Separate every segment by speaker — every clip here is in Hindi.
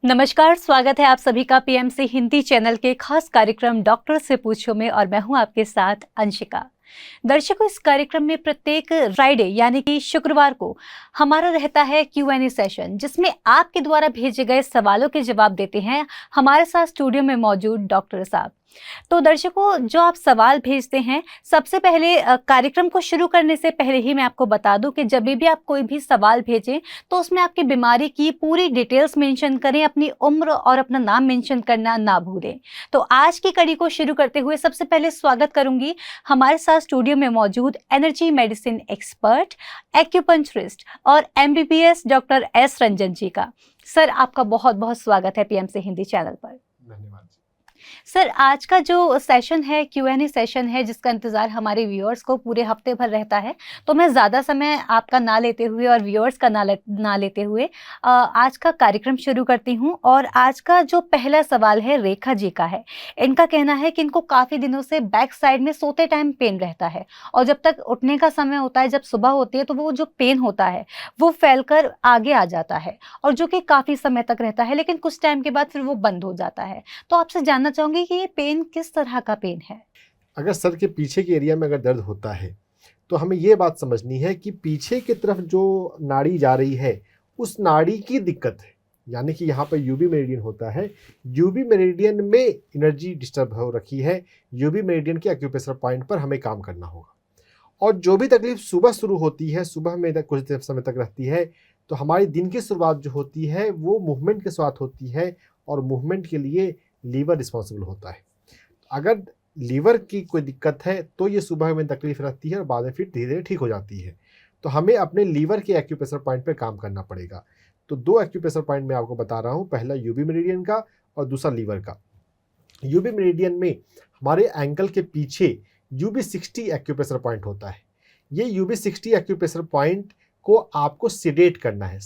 Speaker 1: नमस्कार, स्वागत है आप सभी का पीएमसी हिंदी चैनल के खास कार्यक्रम डॉक्टर से पूछो में और मैं हूं आपके साथ अंशिका। दर्शकों, इस कार्यक्रम में प्रत्येक फ्राइडे यानी कि शुक्रवार को हमारा रहता है Q&A सेशन, जिसमें आपके द्वारा भेजे गए सवालों के जवाब देते हैं हमारे साथ स्टूडियो में मौजूद डॉक्टर साहब। तो दर्शकों, जो आप सवाल भेजते हैं, सबसे पहले कार्यक्रम को शुरू करने से पहले ही मैं आपको बता दूं कि जब भी आप कोई भी सवाल भेजें तो उसमें आपकी बीमारी की पूरी डिटेल्स मेंशन करें, अपनी उम्र और अपना नाम मेंशन करना ना भूलें। तो आज की कड़ी को शुरू करते हुए सबसे पहले स्वागत करूंगी हमारे साथ स्टूडियो में मौजूद एनर्जी मेडिसिन एक्सपर्ट, एक्यूपंक्चरिस्ट और MBBS डॉक्टर S रंजन जी का। सर, आपका बहुत बहुत स्वागत है पीएमसी हिंदी चैनल पर।
Speaker 2: धन्यवाद।
Speaker 1: सर, आज का जो सेशन है Q&A सेशन है, जिसका इंतज़ार हमारे व्यूअर्स को पूरे हफ्ते भर रहता है, तो मैं ज़्यादा समय आपका ना लेते हुए और व्यूअर्स का ना लेते हुए आज का कार्यक्रम शुरू करती हूँ। और आज का जो पहला सवाल है रेखा जी का है। इनका कहना है कि इनको काफ़ी दिनों से बैक साइड में सोते टाइम पेन रहता है और जब तक उठने का समय होता है, जब सुबह होती है, तो वो जो पेन होता है वो फैलकर आगे आ जाता है और जो कि काफ़ी समय तक रहता है, लेकिन कुछ टाइम के बाद फिर वो बंद हो जाता है। तो आपसे जानना चाहूंगी कि ये पेन किस तरह का पेन है।
Speaker 2: अगर सर के पीछे के एरिया में अगर दर्द होता है तो हमें ये बात समझनी है कि पीछे की तरफ जो नाड़ी जा रही है उस नाड़ी की दिक्कत है, यानी कि यहाँ पर यूबी मेरिडियन होता है। यूबी मेरिडियन में एनर्जी डिस्टर्ब हो रखी है। यूबी मेरिडियन के एक्यूप्रेशर पॉइंट पर हमें काम करना होगा। और जो भी तकलीफ सुबह शुरू होती है, सुबह में कुछ समय तक रहती है, तो हमारी दिन की शुरुआत जो होती है वो मूवमेंट के साथ होती है और मूवमेंट के लिए लीवर रिस्पॉन्सिबल होता है। अगर लीवर की कोई दिक्कत है तो ये सुबह में तकलीफ रहती है और बाद में फिर धीरे धीरे ठीक हो जाती है। तो हमें अपने लीवर के एक्यूप्रेशर पॉइंट पे काम करना पड़ेगा। तो दो एक्यूप्रेशर पॉइंट मैं आपको बता रहा हूँ, पहला यूबी मेरिडियन का और दूसरा लीवर का। यूबी मेरिडियन में हमारे एंकल के पीछे UB60 एक्यूप्रेशर पॉइंट होता है। ये UB60 एक्यूप्रेशर पॉइंट को आपको सिडेट करना है।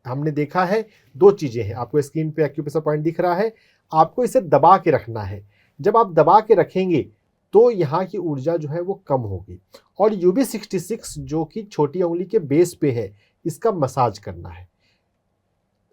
Speaker 2: हमने देखा है दो चीज़ें हैं, आपको स्क्रीन पे एक्यूप्रेशर पॉइंट दिख रहा है, आपको इसे दबा के रखना है। जब आप दबा के रखेंगे तो यहाँ की ऊर्जा जो है वो कम होगी। और UB66 जो कि छोटी उंगली के बेस पे है, इसका मसाज करना है।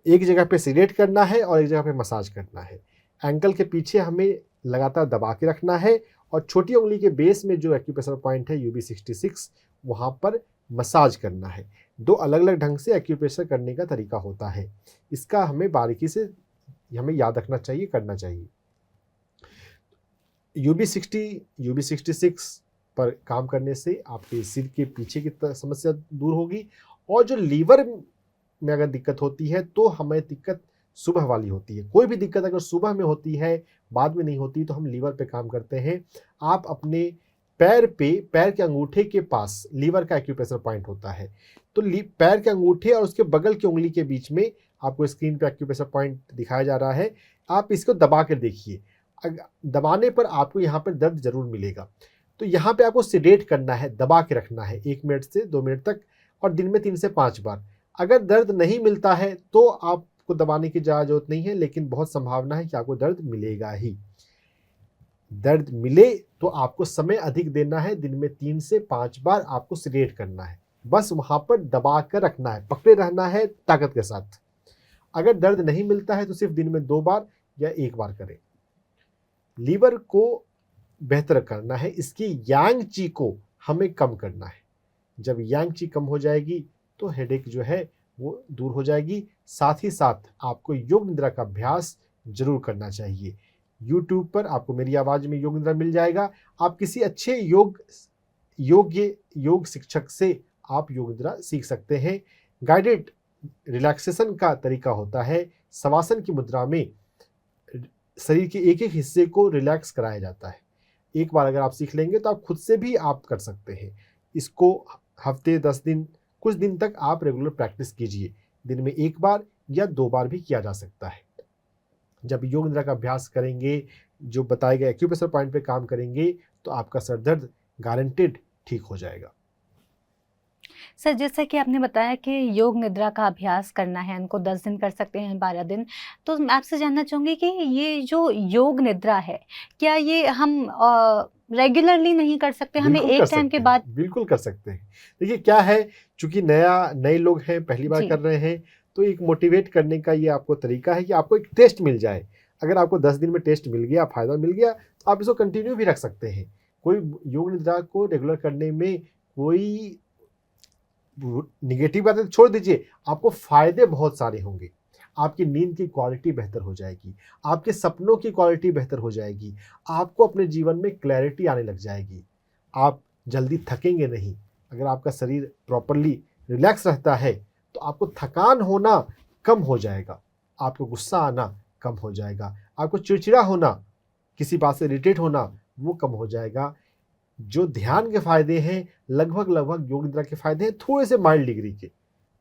Speaker 2: एक जगह पे सिलेट करना है और एक जगह पे मसाज करना है। एंकल के पीछे हमें लगातार दबा के रखना है और छोटी उंगली के बेस में जो एक्यूप्रेशर पॉइंट है UB66, वहाँ पर मसाज करना है। दो अलग अलग ढंग से एक्यूप्रेशर करने का तरीका होता है। इसका हमें बारीकी से हमें याद रखना चाहिए, करना चाहिए। UB60 UB66 पर काम करने से आपके सिर के पीछे की समस्या दूर होगी। और जो लीवर में अगर दिक्कत होती है तो हमें दिक्कत सुबह वाली होती है। कोई भी दिक्कत अगर सुबह में होती है, बाद में नहीं होती, तो हम लीवर पे काम करते हैं। आप अपने पैर के अंगूठे के पास लीवर का एक्यूप्रेशर पॉइंट होता है। तो पैर के अंगूठे और उसके बगल की उंगली के बीच में आपको स्क्रीन पे एक्यूप्रेशर पॉइंट दिखाया जा रहा है। आप इसको दबा कर देखिए। दबाने पर आपको यहाँ पर दर्द जरूर मिलेगा। तो यहाँ पे आपको सिडेट करना है, दबा के रखना है 1 मिनट से 2 मिनट तक और दिन में 3 से 5 बार। अगर दर्द नहीं मिलता है तो आपको दबाने की जरूरत नहीं है, लेकिन बहुत संभावना है कि आपको दर्द मिलेगा ही। दर्द मिले तो आपको समय अधिक देना है, दिन में 3 से 5 बार आपको सिडेट करना है। बस वहाँ पर दबा कर रखना है, पकड़े रहना है ताकत के साथ। अगर दर्द नहीं मिलता है तो सिर्फ दिन में 2 बार या 1 बार करें। लीवर को बेहतर करना है, इसकी यांग ची को हमें कम करना है। जब यांग ची कम हो जाएगी तो हेडेक जो है वो दूर हो जाएगी। साथ ही साथ आपको योग निद्रा का अभ्यास जरूर करना चाहिए। YouTube पर आपको मेरी आवाज़ में योग निद्रा मिल जाएगा। आप किसी अच्छे योग शिक्षक से आप योग निद्रा सीख सकते हैं। गाइडेड रिलैक्सेशन का तरीका होता है। शवासन की मुद्रा में शरीर के एक एक हिस्से को रिलैक्स कराया जाता है। एक बार अगर आप सीख लेंगे तो आप खुद से भी आप कर सकते हैं। इसको हफ्ते 10 दिन कुछ दिन तक आप रेगुलर प्रैक्टिस कीजिए। दिन में 1 बार या 2 बार भी किया जा सकता है। जब योग निद्रा का अभ्यास करेंगे, जो बताए गए एक्यूप्रेशर पॉइंट पे काम करेंगे, तो आपका सर दर्द गारंटेड ठीक हो जाएगा।
Speaker 1: सर, जैसा कि आपने बताया कि योग निद्रा का अभ्यास करना है, उनको 10 दिन कर सकते हैं, 12 दिन। तो मैं आपसे जानना चाहूँगी कि ये जो योग निद्रा है, क्या ये हम रेगुलरली नहीं कर सकते? हमें एक टाइम के बाद?
Speaker 2: बिल्कुल कर सकते हैं। देखिए क्या है, चूंकि नए लोग हैं, पहली बार
Speaker 1: जी।
Speaker 2: कर रहे हैं, तो एक मोटिवेट करने का ये आपको तरीका है कि आपको एक टेस्ट मिल जाए। अगर आपको 10 दिन में टेस्ट मिल गया, फ़ायदा मिल गया, तो आप इसको कंटिन्यू भी रख सकते हैं। कोई योग निद्रा को रेगुलर करने में कोई निगेटिव बातें छोड़ दीजिए, आपको फ़ायदे बहुत सारे होंगे। आपकी नींद की क्वालिटी बेहतर हो जाएगी, आपके सपनों की क्वालिटी बेहतर हो जाएगी, आपको अपने जीवन में क्लैरिटी आने लग जाएगी, आप जल्दी थकेंगे नहीं। अगर आपका शरीर प्रॉपरली रिलैक्स रहता है तो आपको थकान होना कम हो जाएगा, आपको गुस्सा आना कम हो जाएगा, आपको चिड़चिड़ा होना, किसी बात से इरिटेट होना वो कम हो जाएगा। जो ध्यान के फ़ायदे हैं लगभग योग निद्रा के फ़ायदे हैं थोड़े से माइल्ड डिग्री के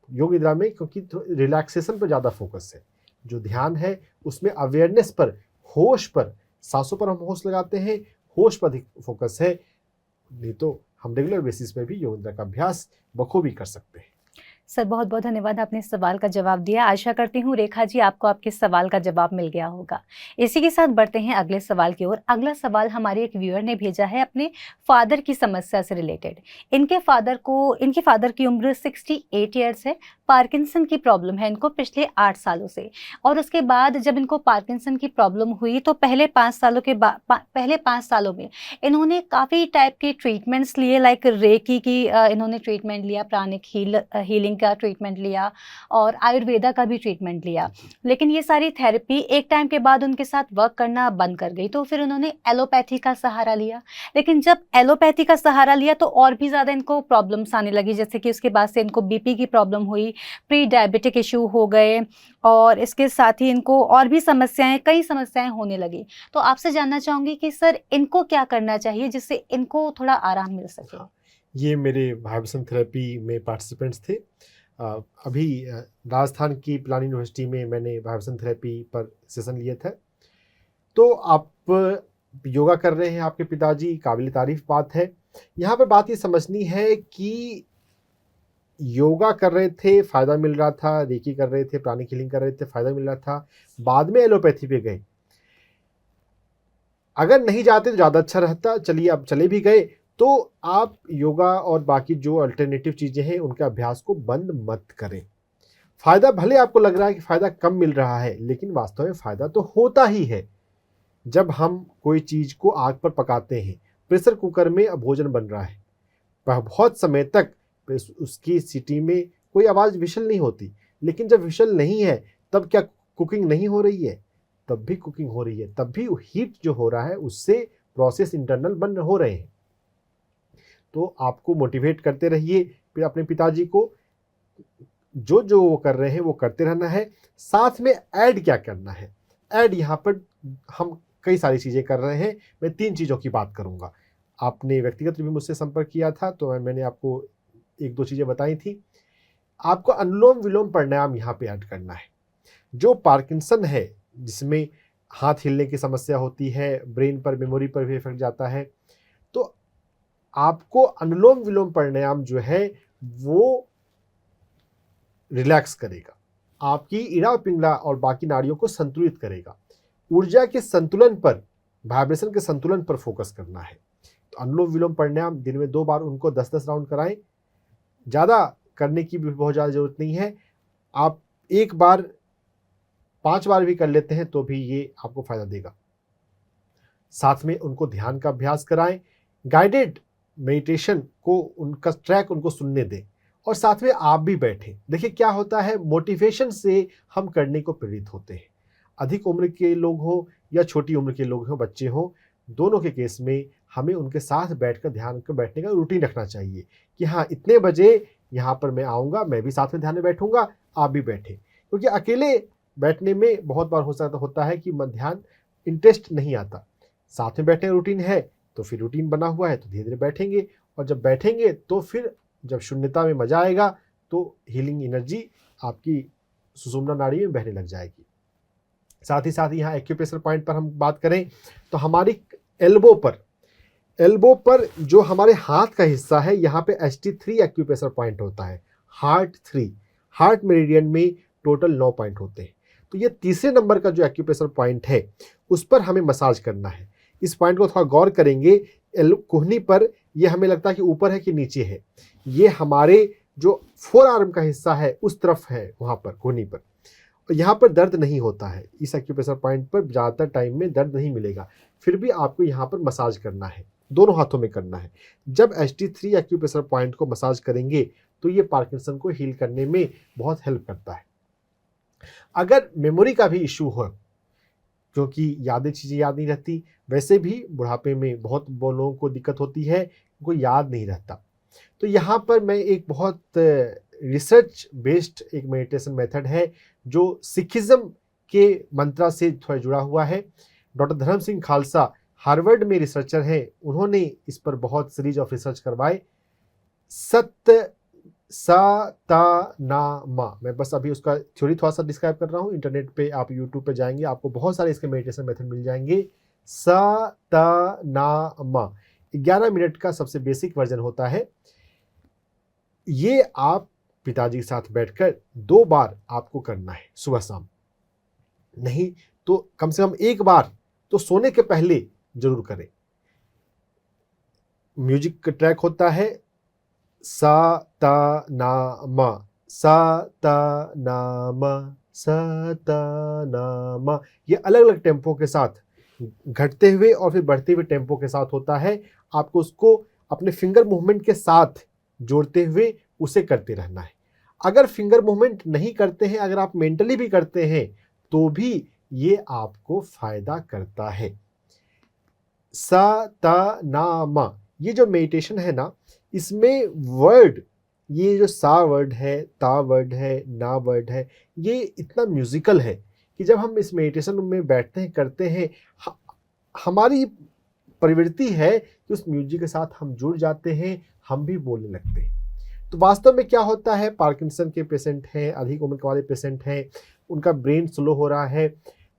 Speaker 2: योग निद्रा में, क्योंकि रिलैक्सेशन पर ज़्यादा फोकस है। जो ध्यान है उसमें अवेयरनेस पर, होश पर, सांसों पर हम होश लगाते हैं, होश पर अधिक फोकस है। नहीं तो हम रेगुलर बेसिस पे भी योग निद्रा का अभ्यास बखूबी कर सकते हैं।
Speaker 1: सर बहुत बहुत धन्यवाद, आपने इस सवाल का जवाब दिया। आशा करती हूँ रेखा जी आपको आपके सवाल का जवाब मिल गया होगा। इसी के साथ बढ़ते हैं अगले सवाल की ओर। अगला सवाल हमारे एक व्यूअर ने भेजा है अपने फादर की समस्या से रिलेटेड। इनके फादर की उम्र 68 ईयर्स है, पार्किंसन की प्रॉब्लम है इनको पिछले 8 सालों से। और उसके बाद जब इनको पार्किंसन की प्रॉब्लम हुई तो पहले 5 सालों में इन्होंने काफ़ी टाइप के ट्रीटमेंट्स लिए, लाइक रेकी की इन्होंने ट्रीटमेंट लिया, प्राणिक हीलिंग का ट्रीटमेंट लिया और आयुर्वेदा का भी ट्रीटमेंट लिया। लेकिन ये सारी थेरेपी एक टाइम के बाद उनके साथ वर्क करना बंद कर गई, तो फिर उन्होंने एलोपैथी का सहारा लिया। लेकिन जब एलोपैथी का सहारा लिया तो और भी ज़्यादा इनको प्रॉब्लम्स आने लगी, जैसे कि उसके बाद से इनको बीपी की प्रॉब्लम हुई, प्री डायबिटिक इशू हो गए और इसके साथ ही इनको और भी कई समस्याएं होने लगी। तो आपसे जानना चाहूँगी कि सर इनको क्या करना चाहिए जिससे इनको थोड़ा आराम मिल सके।
Speaker 2: ये मेरे वाइब्रेशन थेरेपी में पार्टिसिपेंट्स थे। अभी राजस्थान की पिलानी यूनिवर्सिटी में मैंने वाइब्रेशन थेरेपी पर सेशन लिए थे। तो आप योगा कर रहे हैं आपके पिताजी, काबिल तारीफ बात है। यहाँ पर बात ये समझनी है कि योगा कर रहे थे, फ़ायदा मिल रहा था, रेकी कर रहे थे, प्राणिक हीलिंग कर रहे थे, फ़ायदा मिल रहा था, बाद में एलोपैथी पे गए। अगर नहीं जाते तो ज़्यादा अच्छा रहता। चलिए अब चले भी गए तो आप योगा और बाकी जो अल्टरनेटिव चीज़ें हैं उनके अभ्यास को बंद मत करें। फ़ायदा भले आपको लग रहा है कि फ़ायदा कम मिल रहा है, लेकिन वास्तव में फ़ायदा तो होता ही है। जब हम कोई चीज़ को आग पर पकाते हैं, प्रेशर कुकर में भोजन बन रहा है, बहुत समय तक उसकी सीटी में कोई आवाज़ विशल नहीं होती, लेकिन जब विशल नहीं है तब क्या कुकिंग नहीं हो रही है? तब भी कुकिंग हो रही है, तब भी हीट जो हो रहा है उससे प्रोसेस इंटरनल बन हो रहे हैं। तो आपको मोटिवेट करते रहिए, फिर अपने पिताजी को जो वो कर रहे हैं वो करते रहना है। साथ में ऐड क्या करना है? ऐड यहाँ पर हम कई सारी चीज़ें कर रहे हैं। मैं 3 चीज़ों की बात करूँगा। आपने व्यक्तिगत भी मुझसे संपर्क किया था तो मैंने आपको 1-2 चीज़ें बताई थी। आपको अनुलोम विलोम प्राणायाम यहाँ पे ऐड करना है। जो पार्किंसन है, जिसमें हाथ हिलने की समस्या होती है, ब्रेन पर, मेमोरी पर भी इफेक्ट जाता है, तो आपको अनुलोम विलोम प्राणायाम जो है वो रिलैक्स करेगा, आपकी इड़ा पिंगला और बाकी नाड़ियों को संतुलित करेगा। ऊर्जा के संतुलन पर, वाइब्रेशन के संतुलन पर फोकस करना है। तो अनुलोम विलोम प्राणायाम दिन में 2 बार उनको 10-10 राउंड कराएं। ज़्यादा करने की भी बहुत ज़्यादा ज़रूरत नहीं है। आप 1 बार 5 बार भी कर लेते हैं तो भी ये आपको फ़ायदा देगा। साथ में उनको ध्यान का अभ्यास कराएं, गाइडेड मेडिटेशन को उनका ट्रैक उनको सुनने दें और साथ में आप भी बैठें। देखिए क्या होता है, मोटिवेशन से हम करने को प्रेरित होते हैं। अधिक उम्र के लोग हों या छोटी उम्र के लोग हों, बच्चे हों, दोनों के केस में हमें उनके साथ बैठकर ध्यान कर बैठने का रूटीन रखना चाहिए कि हाँ इतने बजे यहाँ पर मैं आऊँगा, मैं भी साथ में ध्यान में बैठूँगा, आप भी बैठें। क्योंकि अकेले बैठने में बहुत बार होता है कि ध्यान इंटरेस्ट नहीं आता। साथ में बैठने रूटीन है तो फिर रूटीन बना हुआ है तो धीरे धीरे बैठेंगे, और जब बैठेंगे तो फिर जब शून्यता में मजा आएगा तो हीलिंग एनर्जी आपकी सुषुम्ना नाड़ी में बहने लग जाएगी। साथ ही साथ यहाँ एक्यूप्रेशर पॉइंट पर हम बात करें तो हमारी एल्बो पर जो हमारे हाथ का हिस्सा है, यहाँ पे HT3 एक्यूप्रेशर पॉइंट होता है। हार्ट मेरिडियन में टोटल 9 पॉइंट होते हैं। तो ये तीसरे नंबर का जो एक्यूप्रेशर पॉइंट है उस पर हमें मसाज करना है। इस पॉइंट को थोड़ा गौर करेंगे, कोहनी पर ये हमें लगता है कि ऊपर है कि नीचे है। ये हमारे जो फोर आर्म का हिस्सा है उस तरफ है, वहाँ पर कोहनी पर, और यहाँ पर दर्द नहीं होता है। इस एक्यूप्रेशर पॉइंट पर ज़्यादातर टाइम में दर्द नहीं मिलेगा, फिर भी आपको यहाँ पर मसाज करना है, दोनों हाथों में करना है। जब HT3 एक्यूप्रेशर पॉइंट को मसाज करेंगे तो ये पार्किंसन को हील करने में बहुत हेल्प करता है। अगर मेमोरी का भी इशू हो, क्योंकि चीज़ें याद नहीं रहती, वैसे भी बुढ़ापे में बहुत लोगों को दिक्कत होती है, उनको याद नहीं रहता, तो यहाँ पर मैं एक बहुत रिसर्च बेस्ड एक मेडिटेशन मेथड है जो सिखिज्म के मंत्रा से थोड़ा जुड़ा हुआ है। डॉक्टर धर्म सिंह खालसा हार्वर्ड में रिसर्चर हैं, उन्होंने इस पर बहुत सीरीज ऑफ रिसर्च करवाए। सत्य सा ता ना मा, मैं बस अभी उसका थ्योरी थोड़ा सा डिस्क्राइब कर रहा हूँ। इंटरनेट पे आप यूट्यूब पे जाएंगे, आपको बहुत सारे इसके मेडिटेशन मेथड मिल जाएंगे। सा ता ना मा 11 मिनट का सबसे बेसिक वर्जन होता है। ये आप पिताजी के साथ बैठकर 2 बार आपको करना है, सुबह शाम, नहीं तो कम से कम 1 बार तो सोने के पहले जरूर करें। म्यूजिक का ट्रैक होता है सा ता ना मा, सा ता ना मा, सा ता ना मा। ये अलग अलग टेम्पो के साथ, घटते हुए और फिर बढ़ते हुए टेम्पो के साथ होता है। आपको उसको अपने फिंगर मूवमेंट के साथ जोड़ते हुए उसे करते रहना है। अगर फिंगर मूवमेंट नहीं करते हैं, अगर आप मेंटली भी करते हैं तो भी ये आपको फायदा करता है। सा ता ना मा, ये जो मेडिटेशन है ना, इसमें वर्ड, ये जो सा वर्ड है, ता वर्ड है, ना वर्ड है, ये इतना म्यूजिकल है कि जब हम इस मेडिटेशन में बैठते हैं, करते हैं, हमारी प्रवृत्ति है कि उस म्यूजिक के साथ हम जुड़ जाते हैं, हम भी बोलने लगते हैं। तो वास्तव में क्या होता है, पार्किंसन के पेशेंट हैं, अधिक उम्र वाले पेशेंट हैं, उनका ब्रेन स्लो हो रहा है,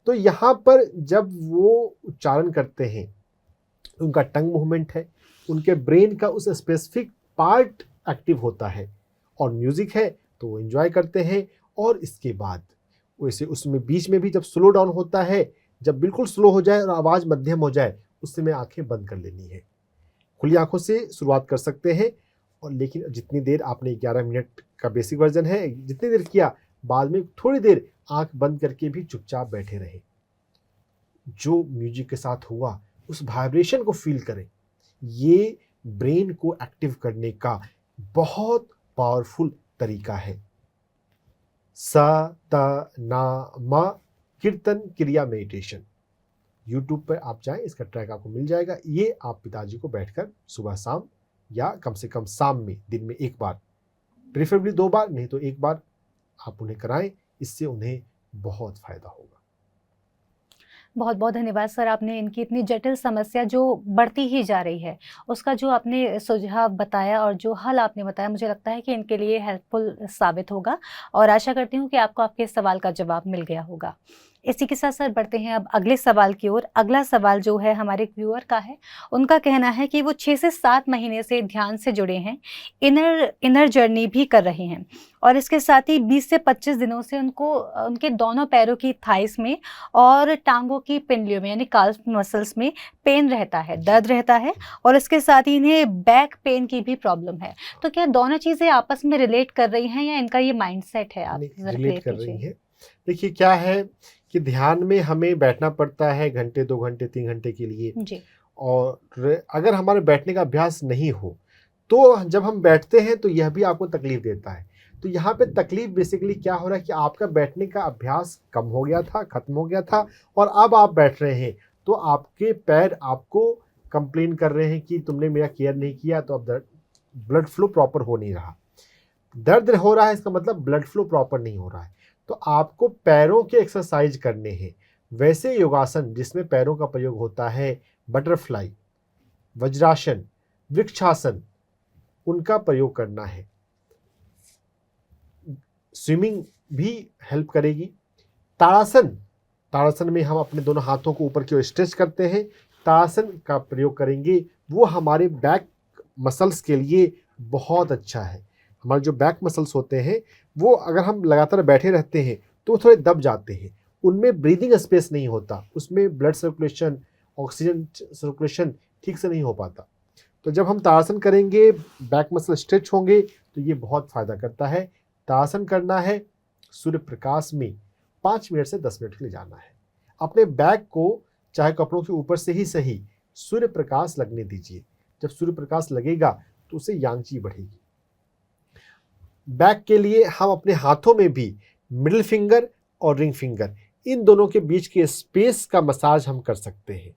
Speaker 2: तो यहाँ पर जब वो उच्चारण करते हैं, उनका टंग मूवमेंट है, उनके ब्रेन का उस स्पेसिफिक पार्ट एक्टिव होता है, और म्यूजिक है तो वो एंजॉय करते हैं। और इसके बाद वैसे उसमें बीच में भी जब स्लो डाउन होता है, जब बिल्कुल स्लो हो जाए और आवाज़ मध्यम हो जाए, उस समय आंखें बंद कर लेनी है। खुली आंखों से शुरुआत कर सकते हैं, और लेकिन जितनी देर आपने 11 मिनट का बेसिक वर्जन है, जितनी देर किया, बाद में थोड़ी देर आंख बंद करके भी चुपचाप बैठे रहे, जो म्यूजिक के साथ हुआ उस वाइब्रेशन को फील करें। ये ब्रेन को एक्टिव करने का बहुत पावरफुल तरीका है। सा ता ना मा कीर्तन क्रिया मेडिटेशन, यूट्यूब पर आप जाएं, इसका ट्रैक आपको मिल जाएगा। ये आप पिताजी को बैठकर सुबह शाम, या कम से कम शाम में दिन में 1 बार, प्रेफरेबली 2 बार, नहीं तो 1 बार आप उन्हें कराएं, इससे उन्हें बहुत फायदा होगा।
Speaker 1: बहुत बहुत धन्यवाद सर, आपने इनकी इतनी जटिल समस्या जो बढ़ती ही जा रही है, उसका जो आपने सुझाव बताया और जो हल आपने बताया, मुझे लगता है कि इनके लिए हेल्पफुल साबित होगा, और आशा करती हूँ कि आपको आपके सवाल का जवाब मिल गया होगा। इसी के साथ सर बढ़ते हैं अब अगले सवाल की ओर। अगला सवाल जो है हमारे व्यूअर का है, उनका कहना है कि वो 6 से 7 महीने से ध्यान से जुड़े हैं, इनर जर्नी भी कर रहे हैं, और इसके साथ ही 20 से 25 दिनों से उनको उनके दोनों पैरों की थाइस में और टांगों की पिंडलियों में यानी काल्फ मसल्स में पेन रहता है, दर्द रहता है, और इसके साथ ही इन्हें बैक पेन की भी प्रॉब्लम है। तो क्या दोनों चीज़ें आपस में रिलेट कर रही हैं, या इनका ये माइंडसेट है? आप
Speaker 2: रिलेट कर रही हैं। देखिए क्या है कि ध्यान में हमें बैठना पड़ता है घंटे, 2 घंटे, 3 घंटे के लिए
Speaker 1: जी।
Speaker 2: और अगर हमारे बैठने का अभ्यास नहीं हो तो जब हम बैठते हैं तो यह भी आपको तकलीफ देता है। तो यहाँ पे तकलीफ बेसिकली क्या हो रहा है कि आपका बैठने का अभ्यास कम हो गया था, खत्म हो गया था, और अब आप बैठ रहे हैं तो आपके पैर आपको कंप्लेन कर रहे हैं कि तुमने मेरा केयर नहीं किया, तो अब ब्लड फ्लो प्रॉपर हो नहीं रहा। दर्द हो रहा है, इसका मतलब ब्लड फ्लो प्रॉपर नहीं हो रहा है। तो आपको पैरों के एक्सरसाइज करने हैं, वैसे योगासन जिसमें पैरों का प्रयोग होता है, बटरफ्लाई, वज्रासन, वृक्षासन, उनका प्रयोग करना है। स्विमिंग भी हेल्प करेगी। ताड़ासन में हम अपने दोनों हाथों को ऊपर की ओर स्ट्रेच करते हैं, ताड़ासन का प्रयोग करेंगे, वो हमारे बैक मसल्स के लिए बहुत अच्छा है। हमारे जो बैक मसल्स होते हैं वो अगर हम लगातार बैठे रहते हैं तो थोड़े दब जाते हैं, उनमें ब्रीदिंग स्पेस नहीं होता, उसमें ब्लड सर्कुलेशन, ऑक्सीजन सर्कुलेशन ठीक से नहीं हो पाता। तो जब हम ताड़ासन करेंगे बैक मसल स्ट्रेच होंगे, तो ये बहुत फ़ायदा करता है। ताड़ासन करना है, सूर्य प्रकाश में 5 मिनट से 10 मिनट के लिए जाना है। अपने बैक को चाहे कपड़ों के ऊपर से ही सही सूर्य प्रकाश लगने दीजिए। जब सूर्य प्रकाश लगेगा तो उससे यांगची बढ़ेगी। बैक के लिए हम अपने हाथों में भी मिडिल फिंगर और रिंग फिंगर, इन दोनों के बीच के स्पेस का मसाज हम कर सकते हैं।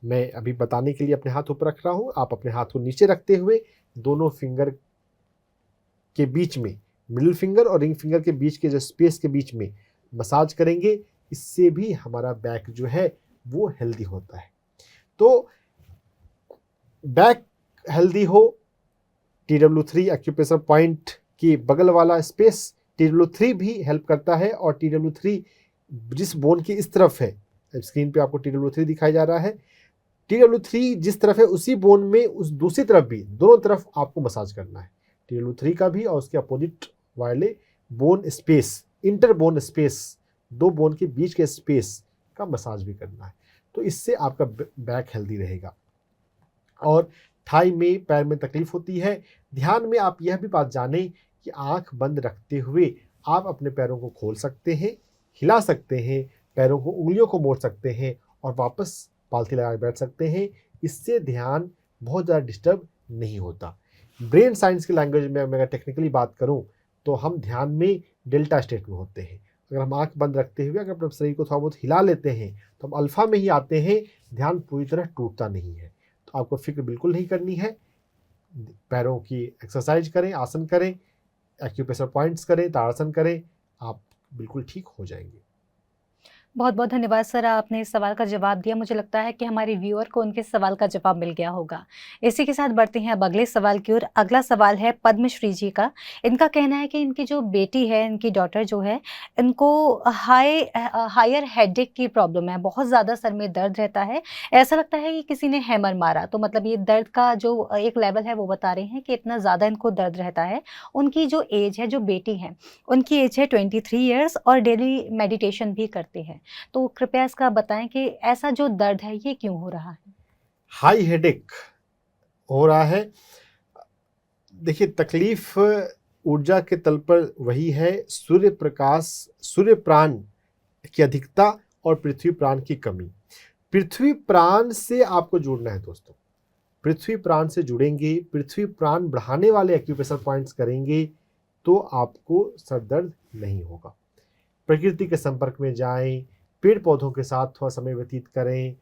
Speaker 2: मैं अभी बताने के लिए अपने हाथ ऊपर रख रहा हूँ, आप अपने हाथ को नीचे रखते हुए दोनों फिंगर के बीच में, मिडिल फिंगर और रिंग फिंगर के बीच के जो स्पेस के बीच में मसाज करेंगे, इससे भी हमारा बैक जो है वो हेल्दी होता है। तो बैक हेल्दी हो, TW3 एक्यूप्रेशर पॉइंट की बगल वाला स्पेस TW3 भी हेल्प करता है। और TW3 जिस बोन की इस तरफ है, स्क्रीन पे आपको TW3 दिखाया जा रहा है, TW3 जिस तरफ है उसी बोन में उस दूसरी तरफ भी, दोनों तरफ आपको मसाज करना है। TW3 का भी और उसके अपोजिट वाले bone space, inter bone space, दो बोन के बीच के स्पेस का मसाज भी करना है। तो इससे आपका बैक हेल्दी रहेगा। और थाई में, पैर में तकलीफ होती है, ध्यान में आप यह भी बात जानें कि आंख बंद रखते हुए आप अपने पैरों को खोल सकते हैं, हिला सकते हैं, पैरों को, उंगलियों को मोड़ सकते हैं और वापस पालथी लगा के बैठ सकते हैं। इससे ध्यान बहुत ज़्यादा डिस्टर्ब नहीं होता। ब्रेन साइंस की लैंग्वेज में अगर टेक्निकली बात करूं तो हम ध्यान में डेल्टा स्टेट में होते हैं। अगर हम आंख बंद रखते हुए अगर अपने शरीर को थोड़ा बहुत हिला लेते हैं तो हम अल्फा में ही आते हैं, ध्यान पूरी तरह टूटता नहीं है। तो आपको फिक्र बिल्कुल नहीं करनी है। पैरों की एक्सरसाइज करें, आसन करें, एक्यूप्रेशर पॉइंट्स करें, ताड़ासन करें, आप बिल्कुल ठीक हो जाएंगे।
Speaker 1: बहुत बहुत धन्यवाद सर, आपने इस सवाल का जवाब दिया। मुझे लगता है कि हमारे व्यूअर को उनके सवाल का जवाब मिल गया होगा। इसी के साथ बढ़ते हैं अब अगले सवाल की ओर। अगला सवाल है पद्मश्री जी का। इनका कहना है कि इनकी जो बेटी है, इनकी डॉटर जो है, इनको हायर हेडेक की प्रॉब्लम है। बहुत ज़्यादा सर में दर्द रहता है, ऐसा लगता है कि किसी ने हैमर मारा। तो मतलब ये दर्द का जो एक लेवल है वो बता रहे हैं कि इतना ज़्यादा इनको दर्द रहता है। उनकी जो एज है, जो बेटी है उनकी एज है 23 ईयर्स और डेली मेडिटेशन भी करते हैं। तो कृपया इसका बताएं कि ऐसा जो दर्द है ये क्यों हो रहा है?
Speaker 2: हाई हेडेक हो रहा है। देखिए, तकलीफ ऊर्जा के तल पर वही है, सूर्य प्रकाश, सूर्य प्राण की अधिकता और पृथ्वी प्राण की कमी। पृथ्वी प्राण से आपको जुड़ना है दोस्तों। पृथ्वी प्राण से जुड़ेंगे, पृथ्वी प्राण बढ़ाने वाले एक्यूप्रेशर पॉइंट्स करेंगे तो आपको सर दर्द नहीं होगा। प्रकृति के संपर्क में जाएं, पेड़ पौधों के साथ थोड़ा समय व्यतीत करें।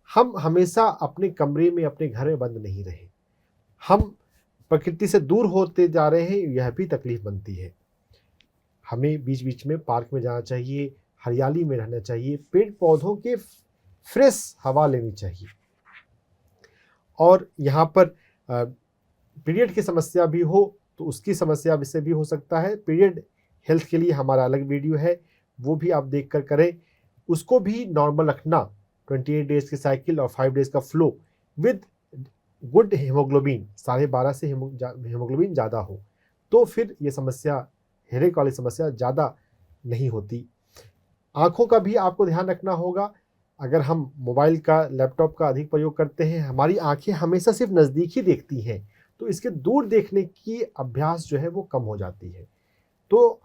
Speaker 2: हम हमेशा अपने कमरे में, अपने घर में बंद नहीं रहें। हम प्रकृति से दूर होते जा रहे हैं, यह भी तकलीफ बनती है। हमें बीच बीच में पार्क में जाना चाहिए, हरियाली में रहना चाहिए, पेड़ पौधों के फ्रेश हवा लेनी चाहिए। और यहाँ पर पीरियड की समस्या भी हो तो उसकी समस्या इससे भी हो सकता है। पीरियड हेल्थ के लिए हमारा अलग वीडियो है, वो भी आप देख कर करें। उसको भी नॉर्मल रखना, 28 डेज की साइकिल और 5 डेज का फ्लो विद गुड हीमोग्लोबिन, 12.5 से हीमोग्लोबिन ज़्यादा हो तो फिर ये समस्या, हेडेक वाली समस्या ज़्यादा नहीं होती। आँखों का भी आपको ध्यान रखना होगा। अगर हम मोबाइल का, लैपटॉप का अधिक प्रयोग करते हैं, हमारी आँखें हमेशा सिर्फ नज़दीक ही देखती हैं, तो इसके दूर देखने की अभ्यास जो है वो कम हो जाती है। तो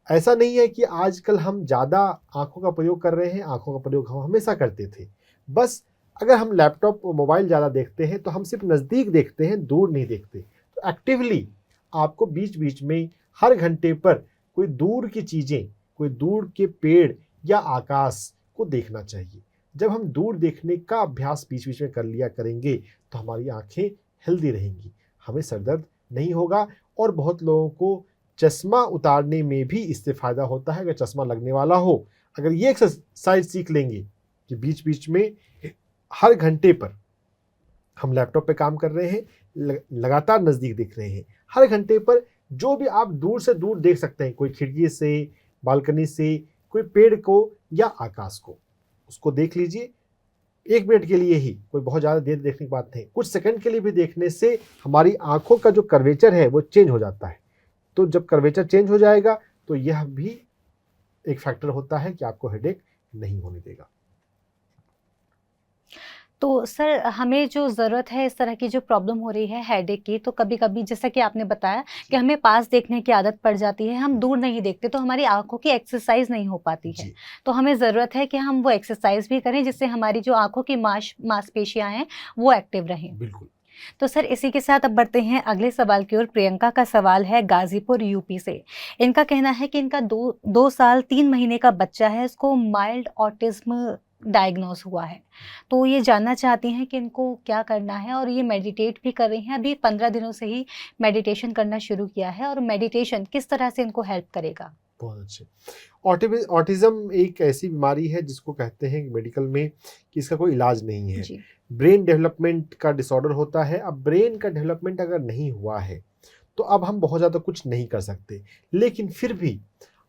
Speaker 2: ऐसा नहीं है कि आजकल हम ज़्यादा आँखों का प्रयोग कर रहे हैं, आँखों का प्रयोग हम हमेशा करते थे। बस अगर हम लैपटॉप और मोबाइल ज़्यादा देखते हैं तो हम सिर्फ नज़दीक देखते हैं, दूर नहीं देखते। तो एक्टिवली आपको बीच बीच में हर घंटे पर कोई दूर की चीज़ें, कोई दूर के पेड़ या आकाश को देखना चाहिए। जब हम दूर देखने का अभ्यास बीच बीच में कर लिया करेंगे तो हमारी आँखें हेल्दी रहेंगी, हमें सरदर्द नहीं होगा। और बहुत लोगों को चश्मा उतारने में भी इससे फ़ायदा होता है। अगर चश्मा लगने वाला हो, अगर ये एक्सरसाइज सीख लेंगे कि बीच बीच में हर घंटे पर हम लैपटॉप पे काम कर रहे हैं, लगातार नज़दीक देख रहे हैं, हर घंटे पर जो भी आप दूर से दूर देख सकते हैं, कोई खिड़की से, बालकनी से, कोई पेड़ को या आकाश को, उसको देख लीजिए। 1 मिनट के लिए ही, कोई बहुत ज़्यादा देर देखने की बात नहीं, कुछ सेकंड के लिए भी देखने से हमारी आँखों का जो कर्वेचर है वो चेंज हो जाता है। तो जब कर्वेचर चेंज हो जाएगा तो यह भी एक फैक्टर होता है कि आपको हेडेक नहीं होने देगा।
Speaker 1: तो सर हमें जो ज़रूरत है इस तरह की जो प्रॉब्लम हो रही है हेडेक की, तो कभी-कभी जैसा कि आपने बताया कि हमें पास देखने की आदत पड़ जाती है, हम दूर नहीं देखते तो हमारी आँखों की एक्सरसाइज़ नहीं हो पाती है।
Speaker 2: जी,
Speaker 1: तो हमें ज़रूरत है कि हम वो एक्सरसाइज़ भी करें जिससे हमारी जो आँखों की मांसपेशियाँ हैं वो एक्टिव रहें।
Speaker 2: बिल्कुल।
Speaker 1: तो सर इसी के साथ अब बढ़ते हैं अगले सवाल की ओर। प्रियंका का सवाल है गाज़ीपुर यूपी से। इनका कहना है कि इनका 2 साल 3 महीने का बच्चा है, इसको माइल्ड ऑटिज़्म डायग्नोज़ हुआ है। तो ये जानना चाहती हैं कि इनको क्या करना है और ये मेडिटेट भी कर रही हैं। अभी 15 दिनों से ही मेडिटेशन करना शुरू किया है और मेडिटेशन किस तरह से इनको हेल्प करेगा?
Speaker 2: बहुत अच्छे। ऑटिज़्म एक ऐसी बीमारी है जिसको कहते हैं मेडिकल में कि इसका कोई इलाज नहीं है।
Speaker 1: जी।
Speaker 2: ब्रेन डेवलपमेंट का डिसऑर्डर होता है। अब ब्रेन का डेवलपमेंट अगर नहीं हुआ है, तो अब हम बहुत ज़्यादा कुछ नहीं कर सकते। लेकिन फिर भी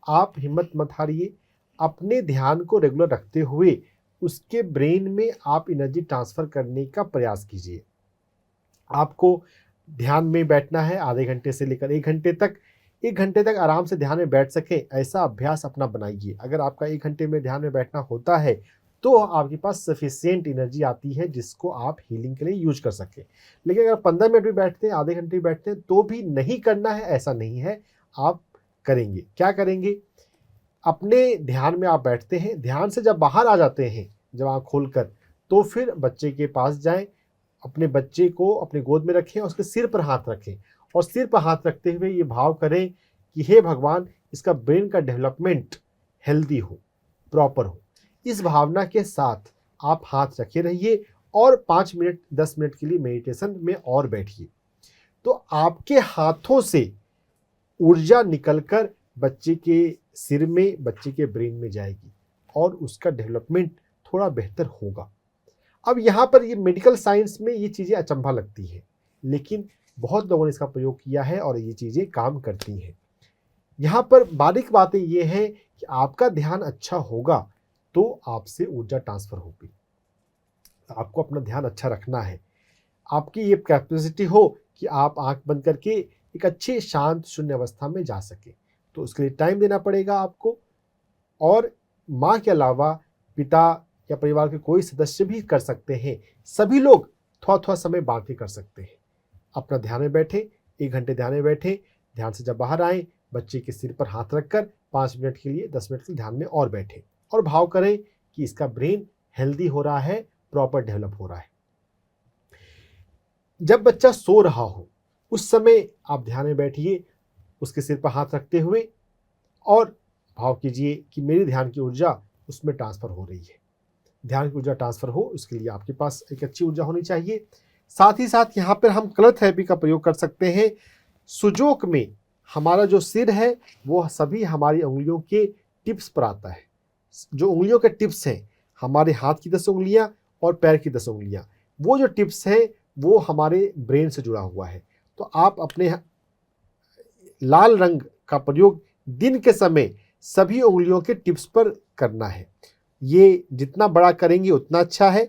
Speaker 2: आप हिम्मत मत हारिए, अपने ध्यान को रेगुलर रखते हुए उसके ब्रेन में आप एनर्जी ट्रांसफ़र करने का प्रयास कीजिए। आपको ध्यान में बैठना है आधे घंटे से लेकर 1 घंटे तक। 1 घंटे तक आराम से ध्यान में बैठ सकें, ऐसा अभ्यास अपना बनाइए। अगर आपका 1 घंटे में ध्यान में बैठना होता है, तो आपके पास सफिशिएंट एनर्जी आती है जिसको आप हीलिंग के लिए यूज़ कर सकें। लेकिन अगर 15 मिनट भी बैठते हैं, आधे घंटे भी बैठते हैं, तो भी नहीं करना है ऐसा नहीं है, आप करेंगे। क्या करेंगे? अपने ध्यान में आप बैठते हैं, ध्यान से जब बाहर आ जाते हैं, जब आँख खोलकर, तो फिर बच्चे के पास जाएँ, अपने बच्चे को अपनी गोद में रखें और उसके सिर पर हाथ रखें और सिर पर हाथ रखते हुए ये भाव करें कि हे भगवान, इसका ब्रेन का डेवलपमेंट हेल्दी हो, प्रॉपर हो। इस भावना के साथ आप हाथ रखे रहिए और 5 मिनट 10 मिनट के लिए मेडिटेशन में और बैठिए। तो आपके हाथों से ऊर्जा निकलकर बच्चे के सिर में, बच्चे के ब्रेन में जाएगी और उसका डेवलपमेंट थोड़ा बेहतर होगा। अब यहाँ पर ये मेडिकल साइंस में ये चीज़ें अचंभा लगती हैं, लेकिन बहुत लोगों ने इसका प्रयोग किया है और ये चीज़ें काम करती हैं। यहाँ पर बारीक बातें ये हैं कि आपका ध्यान अच्छा होगा तो आपसे ऊर्जा ट्रांसफ़र होगी। आपको अपना ध्यान अच्छा रखना है। आपकी ये कैपेसिटी हो कि आप आँख बंद करके एक अच्छे शांत शून्य अवस्था में जा सकें, तो उसके लिए टाइम देना पड़ेगा आपको। और माँ के अलावा पिता या परिवार के कोई सदस्य भी कर सकते हैं। सभी लोग थोड़ा-थोड़ा समय बाँट के कर सकते हैं। अपना ध्यान में बैठें, 1 घंटे ध्यान में बैठें, ध्यान से जब बाहर आएँ, बच्चे के सिर पर हाथ रखकर 5 मिनट के लिए, 10 मिनट के लिए ध्यान में और बैठें और भाव करें कि इसका ब्रेन हेल्दी हो रहा है, प्रॉपर डेवलप हो रहा है। जब बच्चा सो रहा हो, उस समय आप ध्यान में बैठिए, उसके सिर पर हाथ रखते हुए और भाव कीजिए कि मेरी ध्यान की ऊर्जा उसमें ट्रांसफ़र हो रही है। ध्यान की ऊर्जा ट्रांसफ़र हो, उसके लिए आपके पास एक अच्छी ऊर्जा होनी चाहिए। साथ ही साथ यहाँ पर हम कलर थेरेपी का प्रयोग कर सकते हैं। सुजोक में हमारा जो सिर है, वो सभी हमारी उँगलियों के टिप्स पर आता है। जो उँगलियों के टिप्स हैं, हमारे हाथ की 10 उँगलियाँ और पैर की 10 उँगलियाँ, वो जो टिप्स हैं, वो हमारे ब्रेन से जुड़ा हुआ है। तो आप अपने लाल रंग का प्रयोग दिन के समय सभी उँगलियों के टिप्स पर करना है। ये जितना बड़ा करेंगे उतना अच्छा है।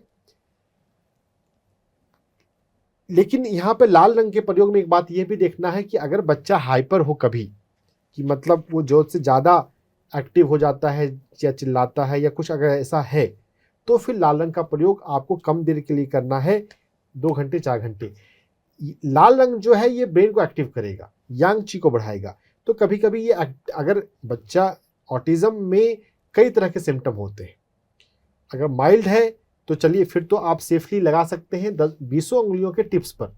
Speaker 2: लेकिन यहाँ पे लाल रंग के प्रयोग में एक बात ये भी देखना है कि अगर बच्चा हाइपर हो कभी, कि मतलब वो ज़रूरत से ज़्यादा एक्टिव हो जाता है या चिल्लाता है या कुछ अगर ऐसा है, तो फिर लाल रंग का प्रयोग आपको कम देर के लिए करना है, 2 घंटे 4 घंटे। लाल रंग जो है ये ब्रेन को एक्टिव करेगा, यांग ची को बढ़ाएगा। तो कभी-कभी ये अगर बच्चा ऑटिज़्म में कई तरह के सिम्पटम होते हैं। अगर माइल्ड है तो चलिए फिर तो आप सेफली लगा सकते हैं 20 उँगलियों के टिप्स पर।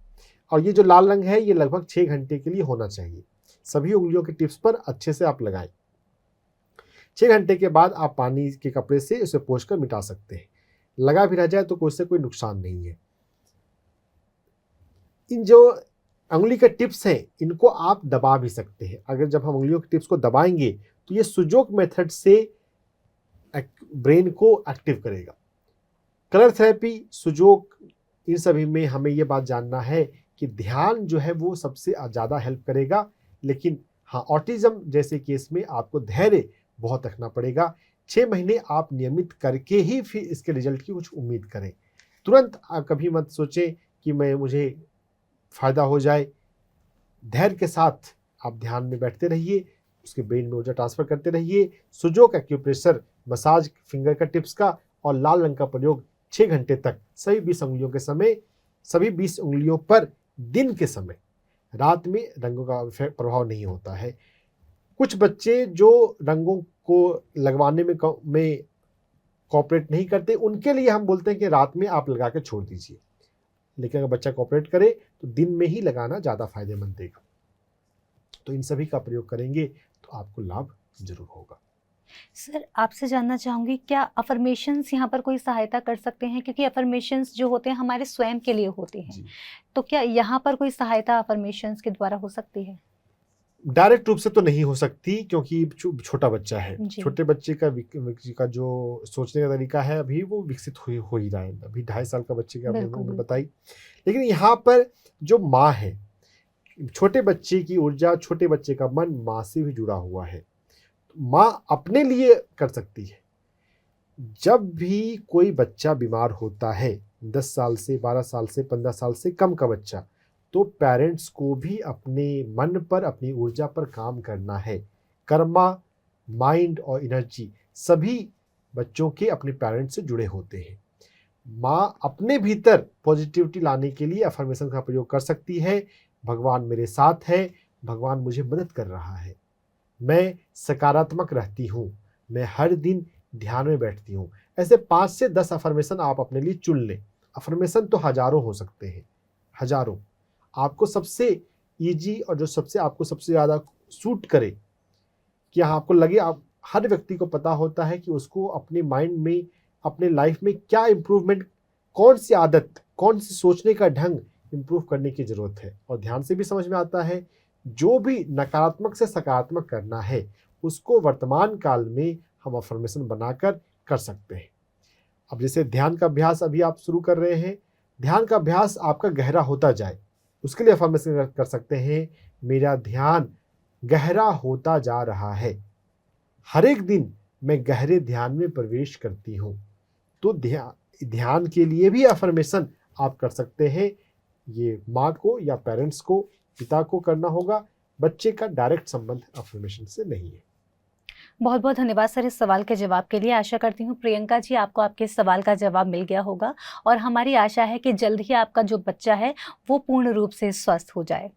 Speaker 2: और ये जो लाल रंग है ये लगभग 6 घंटे के लिए होना चाहिए। सभी उँगलियों के टिप्स पर अच्छे से आप लगाएं। 6 घंटे के बाद आप पानी के कपड़े से उसे पोंछकर मिटा सकते हैं। लगा भी रह जाए तो उससे कोई नुकसान नहीं है। इन जो उंगली के टिप्स हैं इनको आप दबा भी सकते हैं। अगर जब हम उंगलियों के टिप्स को दबाएंगे तो ये सुजोक मेथड से ब्रेन को एक्टिव करेगा। कलर थेरेपी, सुजोक, इन सभी में हमें ये बात जानना है कि ध्यान जो है वो सबसे ज़्यादा हेल्प करेगा। लेकिन हाँ, ऑटिज़्म जैसे केस में आपको धैर्य बहुत रखना पड़ेगा। 6 महीने आप नियमित करके ही फिर इसके रिजल्ट की कुछ उम्मीद करें। तुरंत आप कभी मत सोचें कि मुझे फ़ायदा हो जाए। धैर्य के साथ आप ध्यान में बैठते रहिए, उसके ब्रेन में ऊर्जा ट्रांसफ़र करते रहिए। सुजोक एक्यूप्रेशर, मसाज फिंगर का टिप्स का और लाल रंग का प्रयोग 6 घंटे तक सभी 20 उंगलियों के समय, सभी 20 उंगलियों पर दिन के समय, रात में रंगों का प्रभाव नहीं होता है। कुछ बच्चे जो रंगों को लगवाने में कोऑपरेट नहीं करते, उनके लिए हम बोलते हैं कि रात में आप लगा के छोड़ दीजिए, लेकिन अगर बच्चा कोऑपरेट करे तो दिन में ही लगाना ज़्यादा फायदेमंद देगा। तो इन सभी का प्रयोग करेंगे तो आपको लाभ जरूर होगा।
Speaker 1: सर, आपसे जानना चाहूँगी, क्या अफर्मेशंस यहाँ पर कोई सहायता कर सकते हैं? क्योंकि अफर्मेशंस जो होते हैं हमारे स्वयं के लिए होते हैं,
Speaker 2: जी,
Speaker 1: तो क्या यहाँ पर कोई सहायता अफर्मेशंस के द्वारा हो सकती है?
Speaker 2: डायरेक्ट रूप से तो नहीं हो सकती, क्योंकि छोटा बच्चा है।
Speaker 1: जी।
Speaker 2: छोटे बच्चे का जो सोचने का तरीका है अभी वो विकसित हो ही रहा है। अभी 2.5 साल का बच्चे की आपने
Speaker 1: बिल्कुल,
Speaker 2: उम्र
Speaker 1: बिल्कुल।
Speaker 2: बताई। लेकिन यहाँ पर जो माँ है, छोटे बच्चे की ऊर्जा, छोटे बच्चे का मन माँ से भी जुड़ा हुआ है। माँ अपने लिए कर सकती है। जब भी कोई बच्चा बीमार होता है, 10 साल से, 12 साल से, 15 साल से कम का बच्चा, तो पेरेंट्स को भी अपने मन पर, अपनी ऊर्जा पर काम करना है। कर्मा, माइंड और एनर्जी सभी बच्चों के अपने पेरेंट्स से जुड़े होते हैं। माँ अपने भीतर पॉजिटिविटी लाने के लिए अफर्मेशन का प्रयोग कर सकती है। भगवान मेरे साथ है, भगवान मुझे मदद कर रहा है, मैं सकारात्मक रहती हूँ, मैं हर दिन ध्यान में बैठती हूँ। ऐसे 5 से 10 अफर्मेशन आप अपने लिए चुन लें। अफर्मेशन तो हजारों हो सकते हैं, हजारों। आपको सबसे ईजी और जो आपको सबसे ज़्यादा सूट करे, कि आपको लगे, आप हर व्यक्ति को पता होता है कि उसको अपने माइंड में, अपने लाइफ में क्या इम्प्रूवमेंट, कौन सी आदत, कौन सी सोचने का ढंग इम्प्रूव करने की ज़रूरत है। और ध्यान से भी समझ में आता है, जो भी नकारात्मक से सकारात्मक करना है उसको वर्तमान काल में हम अफर्मेशन बनाकर कर सकते हैं। अब जैसे ध्यान का अभ्यास अभी आप शुरू कर रहे हैं, ध्यान का अभ्यास आपका गहरा होता जाए, उसके लिए अफर्मेशन कर सकते हैं, मेरा ध्यान गहरा होता जा रहा है, हर एक दिन मैं गहरे ध्यान में प्रवेश करती हूँ। तो ध्यान के लिए भी अफर्मेशन आप कर सकते हैं। ये माँ को या पेरेंट्स को, पिता को करना होगा। बच्चे का डायरेक्ट संबंध अफर्मेशन से नहीं है।
Speaker 1: बहुत बहुत धन्यवाद सर इस सवाल के जवाब के लिए। आशा करती हूँ प्रियंका जी, आपको आपके सवाल का जवाब मिल गया होगा, और हमारी आशा है कि जल्द ही आपका जो बच्चा है वो पूर्ण रूप से स्वस्थ हो जाए।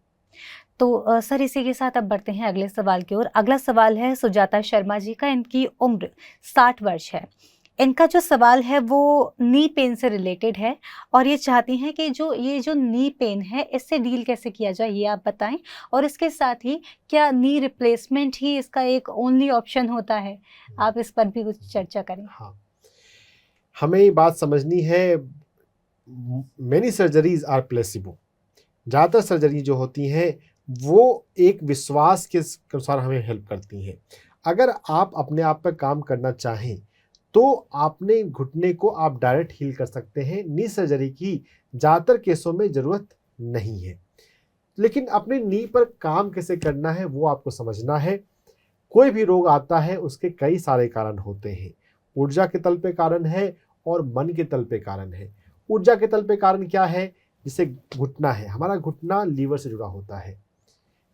Speaker 1: तो सर, इसी के साथ अब बढ़ते हैं अगले सवाल की ओर। अगला सवाल है सुजाता शर्मा जी का। इनकी उम्र 60 वर्ष है। इनका जो सवाल है वो नी पेन से रिलेटेड है, और ये चाहती हैं कि ये जो नी पेन है इससे डील कैसे किया जाए, ये आप बताएं। और इसके साथ ही क्या नी रिप्लेसमेंट ही इसका एक ओनली ऑप्शन होता है? आप इस पर भी कुछ चर्चा करें।
Speaker 2: हाँ, हमें ये बात समझनी है, मेनी सर्जरीज आर प्लेसिबो। ज़्यादातर सर्जरी जो होती हैं वो एक विश्वास के अनुसार हमें हेल्प करती हैं। अगर आप अपने आप पर काम करना चाहें तो आपने घुटने को आप डायरेक्ट हील कर सकते हैं। नी सर्जरी की ज़्यादातर केसों में ज़रूरत नहीं है। लेकिन अपने नी पर काम कैसे करना है वो आपको समझना है। कोई भी रोग आता है उसके कई सारे कारण होते हैं। ऊर्जा के तल पे कारण है और मन के तल पे कारण है। ऊर्जा के तल पे कारण क्या है? जिसे घुटना है, हमारा घुटना लीवर से जुड़ा होता है।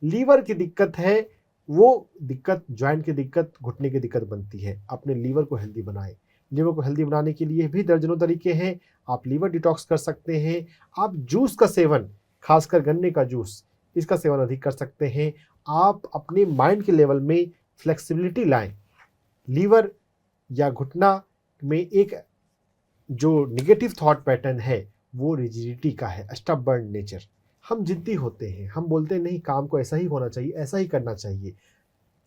Speaker 2: लीवर की दिक्कत है, वो दिक्कत, जॉइंट की दिक्कत, घुटने की दिक्कत बनती है। अपने लीवर को हेल्दी बनाएं। लीवर को हेल्दी बनाने के लिए भी दर्जनों तरीके हैं। आप लीवर डिटॉक्स कर सकते हैं। आप जूस का सेवन, खासकर गन्ने का जूस, इसका सेवन अधिक कर सकते हैं। आप अपने माइंड के लेवल में फ्लेक्सिबिलिटी लाएं। लीवर या घुटना में एक जो नेगेटिव थॉट पैटर्न है वो रिजिडिटी का है, स्टबर्न नेचर। हम जिद्दी होते हैं, हम बोलते हैं नहीं, काम को ऐसा ही होना चाहिए, ऐसा ही करना चाहिए।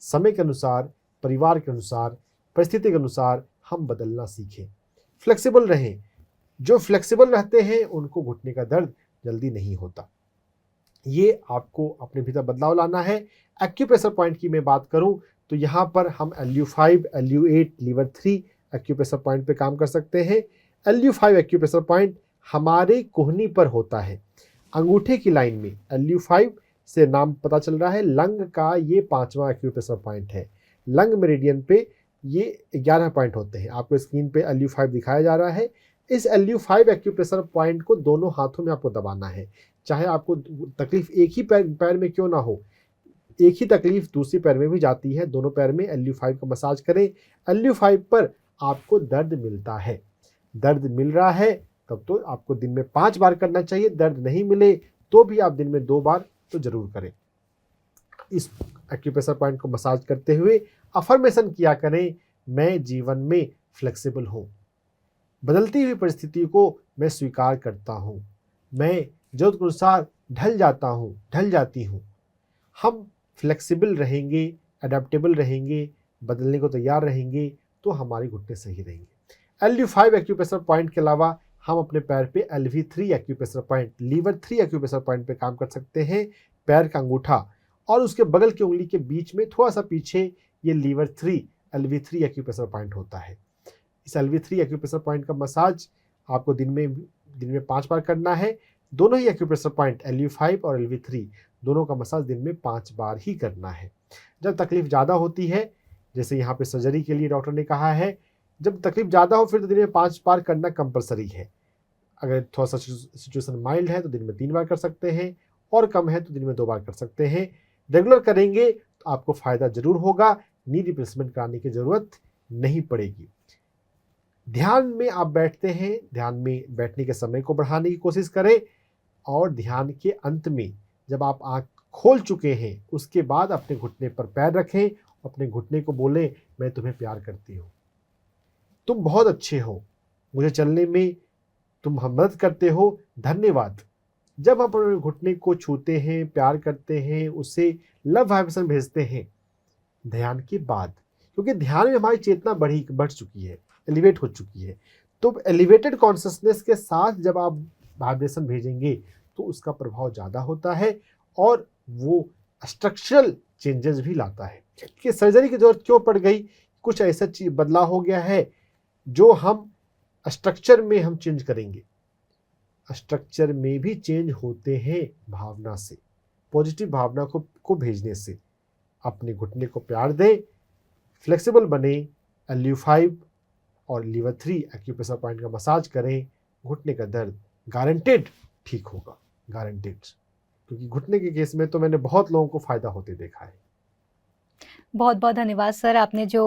Speaker 2: समय के अनुसार, परिवार के अनुसार, परिस्थिति के अनुसार हम बदलना सीखें। फ्लेक्सिबल रहें। जो फ्लेक्सिबल रहते हैं उनको घुटने का दर्द जल्दी नहीं होता। ये आपको अपने भीतर बदलाव लाना है। एक्यूप्रेशर पॉइंट की मैं बात करूं तो यहाँ पर हम LU5, LU8, liver 3 acupressure point पे काम कर सकते हैं। LU5 एक्यूप्रेशर पॉइंट हमारे कोहनी पर होता है, अंगूठे की लाइन में। LU5 से नाम पता चल रहा है, लंग का ये 5वां एक्यूप्रेशर पॉइंट है। लंग मेरिडियन पे ये 11 पॉइंट होते हैं। आपको स्क्रीन पे LU5 दिखाया जा रहा है। इस LU5 एक्यूप्रेशर पॉइंट को दोनों हाथों में आपको दबाना है। चाहे आपको तकलीफ एक ही पैर में क्यों ना हो, एक ही तकलीफ दूसरी पैर में भी जाती है। दोनों पैर में LU5 का मसाज करें। LU5 पर आपको दर्द मिलता है। दर्द मिल रहा है तब तो आपको दिन में 5 बार करना चाहिए, दर्द नहीं मिले तो भी आप दिन में 2 बार तो जरूर करें। इस एक्यूप्रेशर पॉइंट को मसाज करते हुए अफर्मेशन किया करें, मैं जीवन में फ्लेक्सिबल हूँ, बदलती हुई परिस्थितियों को मैं स्वीकार करता हूँ, मैं जरूरत के अनुसार ढल जाता हूँ, ढल जाती हूँ। हम फ्लेक्सिबल रहेंगे, अडेप्टेबल रहेंगे, बदलने को तैयार रहेंगे तो हमारे घुटने सही रहेंगे। LV5 एक्यूप्रेशर पॉइंट के अलावा हम अपने पैर पे LV3 acupressure point, liver 3 acupressure point पे काम कर सकते हैं। पैर का अंगूठा और उसके बगल की उंगली के बीच में थोड़ा सा पीछे ये लीवर 3 LV3 एक्यूप्रेशर पॉइंट होता है। इस LV3 एक्यूप्रेशर पॉइंट का मसाज आपको दिन में 5 बार करना है। दोनों ही एक्यूप्रेशर पॉइंट LV5 और LV3 दोनों का मसाज दिन में 5 बार ही करना है। जब तकलीफ ज़्यादा होती है, जैसे यहाँ पे सर्जरी के लिए डॉक्टर ने कहा है, जब तकलीफ ज़्यादा हो फिर तो दिन में 5 बार करना कंपलसरी है। अगर थोड़ा सा सिचुएशन माइल्ड है तो दिन में 3 बार कर सकते हैं, और कम है तो दिन में 2 बार कर सकते हैं। रेगुलर करेंगे तो आपको फ़ायदा ज़रूर होगा, नी रिप्लेसमेंट कराने की ज़रूरत नहीं पड़ेगी। ध्यान में आप बैठते हैं, ध्यान में बैठने के समय को बढ़ाने की कोशिश करें, और ध्यान के अंत में जब आप आँख खोल चुके हैं उसके बाद अपने घुटने पर पैर रखें, अपने घुटने को बोलें, मैं तुम्हें प्यार करती हूँ, तुम बहुत अच्छे हो, मुझे चलने में तुम हम मदद करते हो, धन्यवाद। जब हम अपने घुटने को छूते हैं, प्यार करते हैं, उसे लव वाइब्रेशन भेजते हैं ध्यान के बाद, क्योंकि ध्यान में हमारी चेतना बढ़ चुकी है, एलिवेट हो चुकी है। तो एलिवेटेड कॉन्शियसनेस के साथ जब आप वाइब्रेशन भेजेंगे तो उसका प्रभाव ज़्यादा होता है और वो स्ट्रक्चरल चेंजेस भी लाता है। कि सर्जरी की जरूरत क्यों पड़ गई, कुछ ऐसा चीज बदलाव हो गया है जो हम स्ट्रक्चर में हम चेंज करेंगे। स्ट्रक्चर में भी चेंज होते हैं भावना से, पॉजिटिव भावना को भेजने से। अपने घुटने को प्यार दें, फ्लेक्सिबल बने, LV5 और लीवर 3 एक्यूप्रेशर पॉइंट का मसाज करें, घुटने का दर्द गारंटेड ठीक होगा, गारंटेड। क्योंकि घुटने के केस में तो मैंने बहुत लोगों को फ़ायदा होते देखा है।
Speaker 1: बहुत बहुत धन्यवाद सर, आपने जो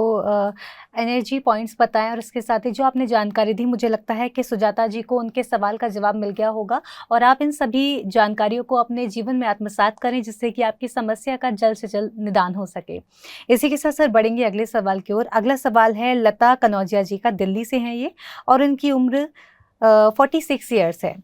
Speaker 1: एनर्जी पॉइंट्स बताएं और इसके साथ ही जो आपने जानकारी दी, मुझे लगता है कि सुजाता जी को उनके सवाल का जवाब मिल गया होगा। और आप इन सभी जानकारियों को अपने जीवन में आत्मसात करें जिससे कि आपकी समस्या का जल्द से जल्द निदान हो सके। इसी के साथ सर बढ़ेंगे अगले सवाल की ओर। अगला सवाल है लता कनौजिया जी का, दिल्ली से हैं ये, और इनकी उम्र 46 ईयर्स है।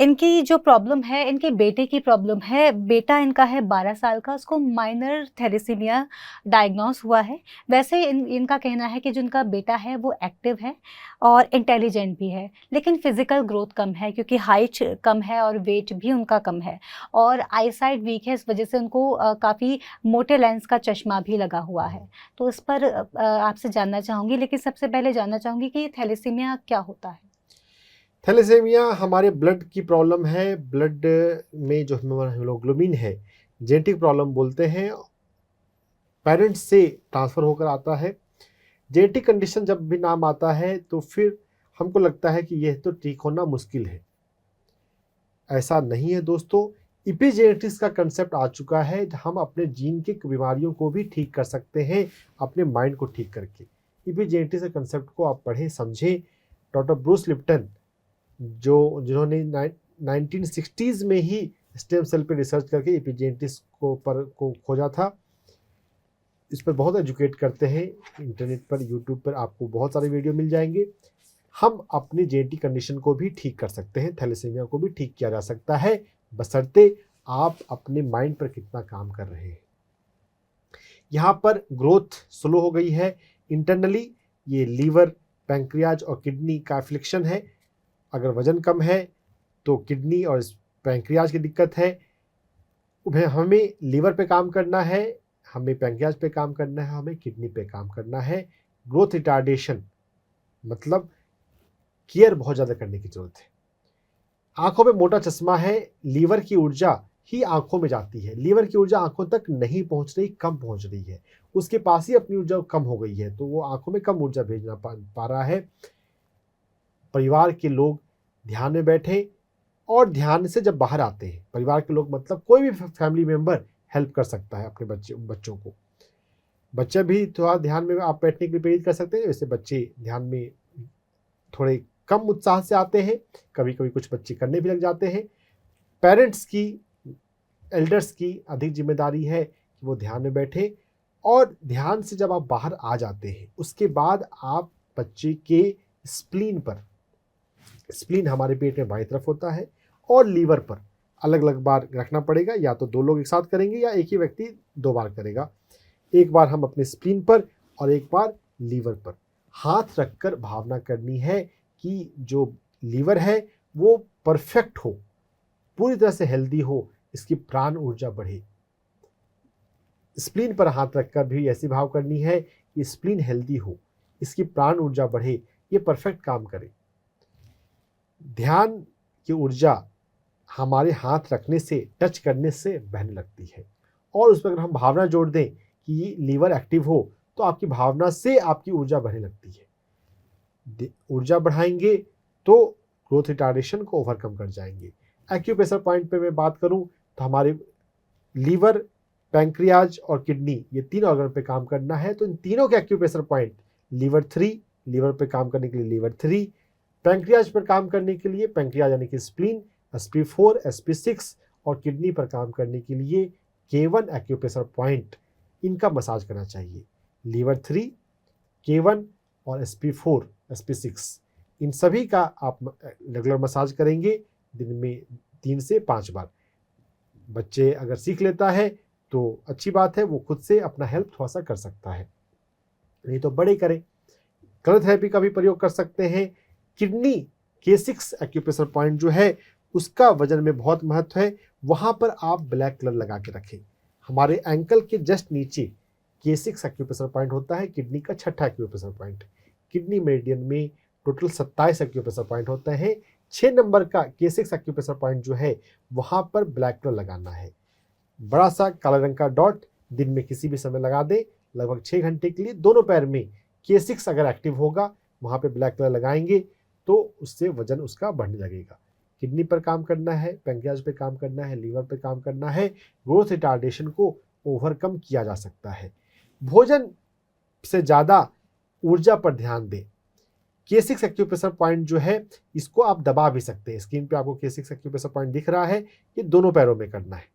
Speaker 1: इनकी जो प्रॉब्लम है, इनके बेटे की प्रॉब्लम है। बेटा इनका है 12 साल का, उसको माइनर थैलेसीमिया डायग्नोस हुआ है। वैसे इनका कहना है कि जो इनका बेटा है वो एक्टिव है और इंटेलिजेंट भी है, लेकिन फिजिकल ग्रोथ कम है क्योंकि हाइट कम है और वेट भी उनका कम है, और आई साइट वीक है। इस वजह से उनको काफ़ी मोटे लेंस का चश्मा भी लगा हुआ है। तो इस पर आपसे जानना चाहूँगी, लेकिन सबसे पहले जानना चाहूँगी कि थैलेसीमिया क्या होता है।
Speaker 2: थैलेसेमिया हमारे ब्लड की प्रॉब्लम है। ब्लड में जो हीमोग्लोबिन है, जेनेटिक प्रॉब्लम बोलते हैं, पेरेंट्स से ट्रांसफ़र होकर आता है। जेनेटिक कंडीशन जब भी नाम आता है तो फिर हमको लगता है कि यह तो ठीक होना मुश्किल है। ऐसा नहीं है दोस्तों, इपिजेनेटिक्स का कंसेप्ट आ चुका है। हम अपने जीन की बीमारियों को भी ठीक कर सकते हैं अपने माइंड को ठीक करके। इपिजेनेटिक्स के कंसेप्ट को आप पढ़ें, समझें। डॉक्टर ब्रूस लिप्टन जिन्होंने 1960s में ही स्टेम सेल पे रिसर्च करके एपिजेनेटिक्स को खोजा था, इस पर बहुत एजुकेट करते हैं। इंटरनेट पर, यूट्यूब पर आपको बहुत सारे वीडियो मिल जाएंगे। हम अपनी जेनेटिक कंडीशन को भी ठीक कर सकते हैं, थैलेसीमिया को भी ठीक किया जा सकता है, बशर्ते आप अपने माइंड पर कितना काम कर रहे हैं। यहाँ पर ग्रोथ स्लो हो गई है इंटरनली। ये लीवर, पैंक्रियाज और किडनी का एफ्लिक्शन है। अगर वजन कम है तो किडनी और पैंक्रियाज की दिक्कत है। हमें लीवर पे काम करना है, हमें पैंक्रियाज पे काम करना है, हमें किडनी पे काम करना है। ग्रोथ रिटार्डेशन मतलब केयर बहुत ज़्यादा करने की ज़रूरत है। आंखों पे मोटा चश्मा है, लीवर की ऊर्जा ही आंखों में जाती है। लीवर की ऊर्जा आंखों तक नहीं पहुंच रही, कम पहुंच रही है। उसके पास ही अपनी ऊर्जा कम हो गई है, तो वो आंखों में कम ऊर्जा भेजना पा रहा है। परिवार के लोग ध्यान में बैठें, और ध्यान से जब बाहर आते हैं, परिवार के लोग मतलब कोई भी फैमिली मेम्बर हेल्प कर सकता है अपने बच्चों को। बच्चे भी थोड़ा ध्यान में आप बैठने के लिए प्रेरित कर सकते हैं। वैसे बच्चे ध्यान में थोड़े कम उत्साह से आते हैं, कभी कभी कुछ बच्चे करने भी लग जाते हैं। पेरेंट्स की, एल्डर्स की अधिक जिम्मेदारी है कि वो ध्यान में बैठे, और ध्यान से जब आप बाहर आ जाते हैं उसके बाद आप बच्चे के स्प्लीन पर, स्प्लीन हमारे पेट में बाईं तरफ होता है, और लीवर पर अलग अलग बार रखना पड़ेगा, या तो 2 लोग एक साथ करेंगे या एक ही व्यक्ति 2 बार करेगा। एक बार हम अपने स्प्लीन पर और एक बार लीवर पर हाथ रखकर भावना करनी है कि जो लीवर है वो परफेक्ट हो, पूरी तरह से हेल्दी हो, इसकी प्राण ऊर्जा बढ़े। स्प्लीन पर हाथ रखकर भी ऐसी भाव करनी है कि स्प्लीन हेल्दी हो, इसकी प्राण ऊर्जा बढ़े, ये परफेक्ट काम करे। ध्यान की ऊर्जा हमारे हाथ रखने से, टच करने से बहने लगती है, और उस पर अगर हम भावना जोड़ दें कि लीवर एक्टिव हो तो आपकी भावना से आपकी ऊर्जा बढ़ने लगती है। ऊर्जा बढ़ाएंगे तो ग्रोथ रिटार्डेशन को ओवरकम कर जाएंगे। एक्यूप्रेशर पॉइंट पे मैं बात करूं तो हमारे लीवर, पैंक्रियाज और किडनी, ये 3 ऑर्गन पे काम करना है, तो इन तीनों के एक्यूप्रेशर पॉइंट लीवर 3, लीवर पे काम करने के लिए लीवर 3, पैंक्रियाज पर काम करने के लिए पैंक्रियाज यानी कि स्प्लीन SP4, SP6, और किडनी पर काम करने के लिए K1 एक्यूप्रेशर पॉइंट, इनका मसाज करना चाहिए। लीवर 3, K1 और SP4, SP6, इन सभी का आप रेगुलर मसाज करेंगे दिन में 3 से 5 बार। बच्चे अगर सीख लेता है तो अच्छी बात है, वो खुद से अपना हेल्प थोड़ा सा कर सकता है, नहीं तो बड़े करें। कलर थेरेपी का भी प्रयोग कर सकते हैं। किडनी K6 एक्यूप्रेशर पॉइंट जो है उसका वजन में बहुत महत्व है, वहाँ पर आप ब्लैक कलर लगा के रखें। हमारे एंकल के जस्ट नीचे K6 एक्यूप्रेशर पॉइंट होता है, किडनी का 6ठा एक्यूप्रेशर पॉइंट। किडनी मेरिडियन में टोटल 27 एक्यूप्रेशर पॉइंट होते हैं। 6 नंबर का K6 एक्यूप्रेशर पॉइंट जो है वहाँ पर ब्लैक कलर लगाना है। बड़ा सा काले रंग का डॉट दिन में किसी भी समय लगा दें, लगभग 6 घंटे के लिए दोनों पैर में। K6 अगर एक्टिव होगा वहाँ पे ब्लैक कलर लगाएंगे तो उससे वजन उसका बढ़ने लगेगा। किडनी पर काम करना है, पैंक्रियाज पे काम करना है, लीवर पे काम करना है, ग्रोथ रिटार्डेशन को ओवरकम किया जा सकता है। भोजन से ज़्यादा ऊर्जा पर ध्यान दें। K6 एक्यूप्रेशर पॉइंट जो है इसको आप दबा भी सकते हैं। स्क्रीन पे आपको K6 एक्यूप्रेशर पॉइंट दिख रहा है, ये दोनों पैरों में करना है।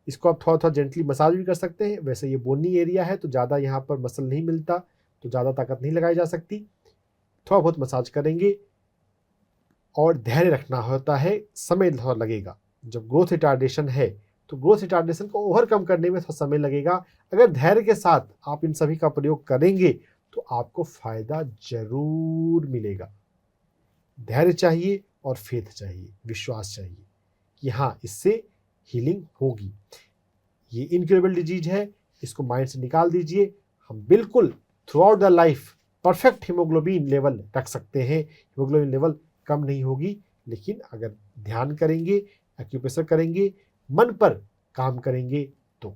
Speaker 2: इसको आप थोड़ा थोड़ा जेंटली मसाज भी कर सकते हैं। वैसे ये बोनी एरिया है तो ज़्यादा यहाँ पर मसल नहीं मिलता, तो ज़्यादा ताकत नहीं लगाई जा सकती। थोड़ा बहुत मसाज करेंगे और धैर्य रखना होता है, समय थोड़ा लगेगा। जब ग्रोथ रिटार्डेशन है तो ग्रोथ रिटार्डेशन को ओवरकम करने में थोड़ा समय लगेगा। अगर धैर्य के साथ आप इन सभी का प्रयोग करेंगे तो आपको फ़ायदा जरूर मिलेगा। धैर्य चाहिए और फेथ चाहिए, विश्वास चाहिए कि हाँ इससे हीलिंग होगी। ये इनक्यूरेबल डिजीज है, इसको माइंड से निकाल दीजिए। हम बिल्कुल through out the life perfect haemoglobin level रख सकते हैं। हीमोग्लोबिन लेवल कम नहीं होगी, लेकिन अगर ध्यान करेंगे, एक्यूप्रेशर करेंगे, मन पर काम करेंगे तो।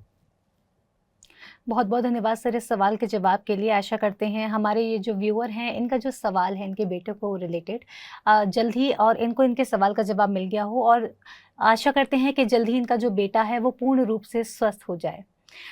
Speaker 1: बहुत बहुत धन्यवाद सर इस सवाल के जवाब के लिए। आशा करते हैं हमारे ये जो व्यूअर हैं इनका जो सवाल है इनके बेटे को रिलेटेड जल्द ही और इनको इनके सवाल का जवाब मिल गया हो, और आशा करते हैं कि जल्द ही इनका जो बेटा है वो पूर्ण रूप से स्वस्थ हो जाए।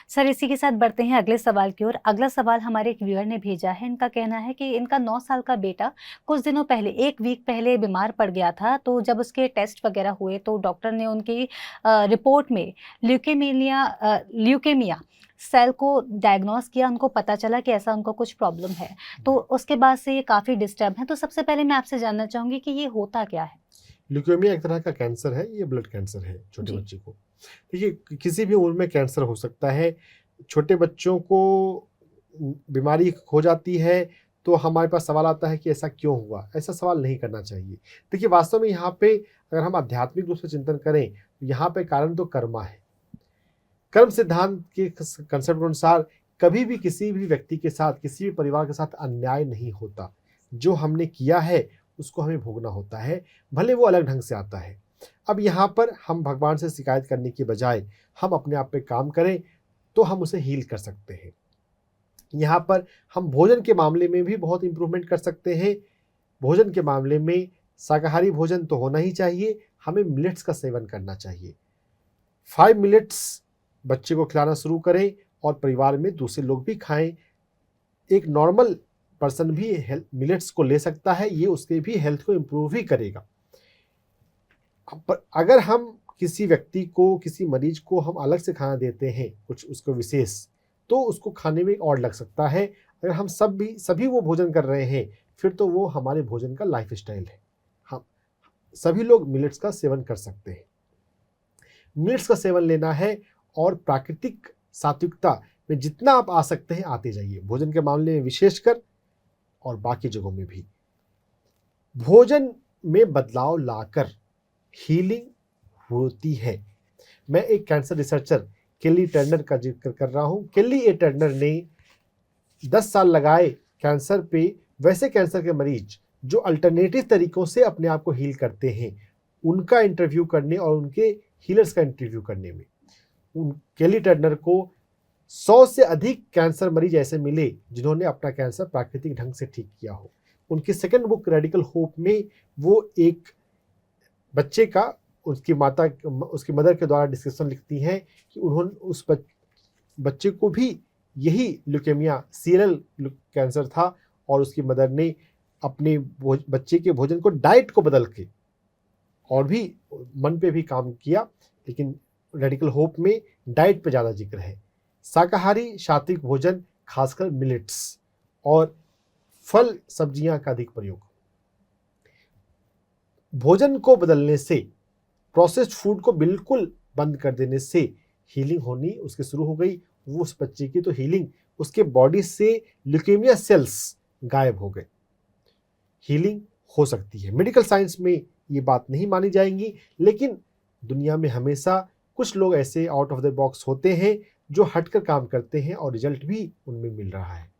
Speaker 1: सर इसी के साथ बढ़ते हैं अगले सवाल की ओर। अगला सवाल हमारे एक व्यूअर ने भेजा है। इनका कहना है कि इनका 9 साल का बेटा कुछ दिनों पहले, 1 वीक पहले बीमार पड़ गया था। तो जब उसके टेस्ट वगैरह हुए तो डॉक्टर ने उनकी रिपोर्ट में ल्यूकेमिया सेल को डायग्नोस किया। उनको पता चला कि ऐसा उनको कुछ प्रॉब्लम है, तो उसके बाद से ये काफ़ी डिस्टर्ब है। तो सबसे पहले मैं आपसे जानना चाहूँगी कि ये होता क्या है?
Speaker 2: ल्यूकेमिया एक तरह का कैंसर है, ये ब्लड कैंसर है छोटे बच्चे को। देखिए किसी भी उम्र में कैंसर हो सकता है। छोटे बच्चों को बीमारी हो जाती है तो हमारे पास सवाल आता है कि ऐसा क्यों हुआ। ऐसा सवाल नहीं करना चाहिए। देखिए वास्तव में यहाँ पे अगर हम आध्यात्मिक रूप से चिंतन करें तो यहाँ पे कारण तो कर्मा है। कर्म सिद्धांत के कंसेप्ट के अनुसार कभी भी किसी भी व्यक्ति के साथ, किसी भी परिवार के साथ अन्याय नहीं होता। जो हमने किया है उसको हमें भोगना होता है, भले वो अलग ढंग से आता है। अब यहाँ पर हम भगवान से शिकायत करने के बजाय हम अपने आप पे काम करें तो हम उसे हील कर सकते हैं। यहाँ पर हम भोजन के मामले में भी बहुत इम्प्रूवमेंट कर सकते हैं। भोजन के मामले में शाकाहारी भोजन तो होना ही चाहिए, हमें मिलेट्स का सेवन करना चाहिए। 5 मिलेट्स बच्चे को खिलाना शुरू करें और परिवार में दूसरे लोग भी खाएं। एक नॉर्मल पर्सन भी मिलेट्स को ले सकता है, ये उसके भी हेल्थ को इम्प्रूव ही करेगा। अगर हम किसी व्यक्ति को, किसी मरीज को हम अलग से खाना देते हैं कुछ उसको विशेष, तो उसको खाने में और लग सकता है। अगर हम सभी वो भोजन कर रहे हैं, फिर तो वो हमारे भोजन का लाइफ स्टाइल है। हम सभी लोग मिलेट्स का सेवन कर सकते हैं। मिलेट्स का सेवन लेना है और प्राकृतिक सात्विकता में जितना आप आ सकते हैं आते जाइए, भोजन के मामले में विशेषकर और बाकी जगहों में भी। भोजन में बदलाव लाकर हीलिंग होती है। मैं एक कैंसर रिसर्चर केली टर्नर का जिक्र कर रहा हूं। केली ए टर्नर ने 10 साल लगाए कैंसर पे, वैसे कैंसर के मरीज जो अल्टरनेटिव तरीकों से अपने आप को हील करते हैं, उनका इंटरव्यू करने और उनके हीलर्स का इंटरव्यू करने में केली टर्नर को 100 से अधिक कैंसर मरीज ऐसे मिले जिन्होंने अपना कैंसर प्राकृतिक ढंग से ठीक किया हो। उनकी सेकंड बुक रेडिकल होप में वो एक बच्चे का उसकी मदर के द्वारा डिस्क्रिप्शन लिखती हैं कि उन्होंने उस बच्चे को भी यही ल्यूकेमिया सीरियल कैंसर था और उसकी मदर ने अपने बच्चे के भोजन को, डाइट को बदल के और भी मन पे भी काम किया, लेकिन रेडिकल होप में डाइट पे ज़्यादा जिक्र है। शाकाहारी सात्विक भोजन, खासकर मिलेट्स और फल सब्जियां का अधिक प्रयोग। भोजन को बदलने से, प्रोसेस्ड फूड को बिल्कुल बंद कर देने से हीलिंग होनी उसकी शुरू हो गई। वो उस बच्चे की तो हीलिंग, उसके बॉडी से ल्यूकेमिया सेल्स गायब हो गए। हीलिंग हो सकती है। मेडिकल साइंस में ये बात नहीं मानी जाएंगी, लेकिन दुनिया में हमेशा कुछ लोग ऐसे आउट ऑफ द बॉक्स होते हैं जो हटकर काम करते हैं और रिजल्ट भी उनमें मिल रहा है।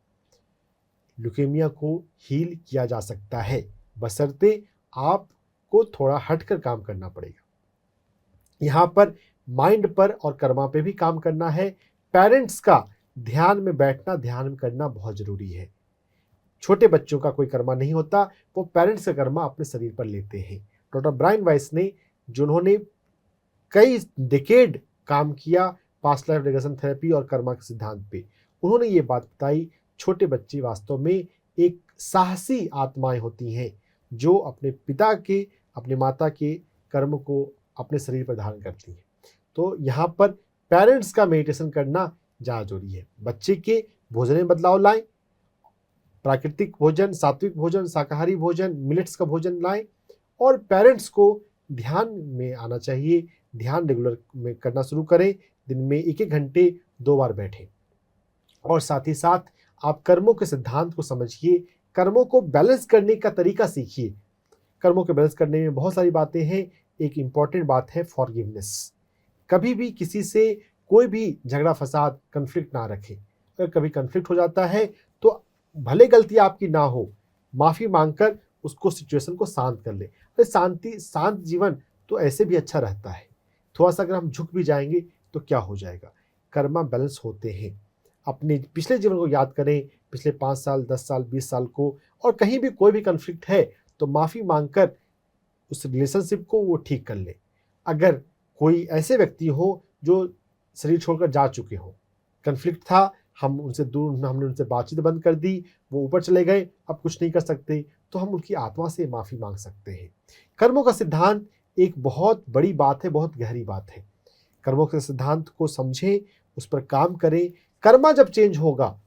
Speaker 2: ल्यूकेमिया को हील किया जा सकता है, बशर्ते आपको थोड़ा हटकर काम करना पड़ेगा। यहाँ पर माइंड पर और कर्मा पे भी काम करना है। पेरेंट्स का ध्यान में बैठना, ध्यान में करना बहुत जरूरी है। छोटे बच्चों का कोई कर्मा नहीं होता, वो पेरेंट्स का कर्मा अपने शरीर पर लेते हैं। डॉक्टर ब्रायन वाइस ने, जिन्होंने कई डिकेड काम किया पास्ट लाइफ रिग्रेशन थेरेपी और कर्मा के सिद्धांत पे, उन्होंने ये बात बताई, छोटे बच्चे वास्तव में एक साहसी आत्माएं होती हैं जो अपने पिता के, अपने माता के कर्म को अपने शरीर पर धारण करती हैं। तो यहाँ पर पेरेंट्स का मेडिटेशन करना ज़्यादा जरूरी है। बच्चे के भोजन में बदलाव लाएं, प्राकृतिक भोजन, सात्विक भोजन, शाकाहारी भोजन, मिलेट्स का भोजन लाएं और पेरेंट्स को ध्यान में आना चाहिए। ध्यान रेगुलर में करना शुरू करें, दिन में 1-1 घंटे 2 बार बैठें और साथ ही साथ आप कर्मों के सिद्धांत को समझिए, कर्मों को बैलेंस करने का तरीका सीखिए। कर्मों को बैलेंस करने में बहुत सारी बातें हैं। एक इम्पॉर्टेंट बात है फॉरगिवनेस। कभी भी किसी से कोई भी झगड़ा फसाद कन्फ्लिक्ट ना रखें। अगर कभी कन्फ्लिक्ट हो जाता है तो भले गलती आपकी ना हो, माफ़ी मांगकर उसको सिचुएशन को शांत कर ले। अरे शांत जीवन तो ऐसे भी अच्छा रहता है। थोड़ा सा अगर हम झुक भी जाएंगे तो क्या हो जाएगा। कर्मा बैलेंस होते हैं। अपने पिछले जीवन को याद करें, पिछले 5 साल, 10 साल, 20 साल को, और कहीं भी कोई भी कन्फ्लिक्ट है तो माफ़ी मांगकर उस रिलेशनशिप को वो ठीक कर ले। अगर कोई ऐसे व्यक्ति हो जो शरीर छोड़कर जा चुके हो, कन्फ्लिक्ट था, हमने उनसे बातचीत बंद कर दी, वो ऊपर चले गए, अब कुछ नहीं कर सकते, तो हम उनकी आत्मा से माफ़ी मांग सकते हैं। कर्मों का सिद्धांत एक बहुत बड़ी बात है, बहुत गहरी बात है। कर्मों के सिद्धांत को समझें, उस पर काम करें। कर्मा जब चेंज होगा,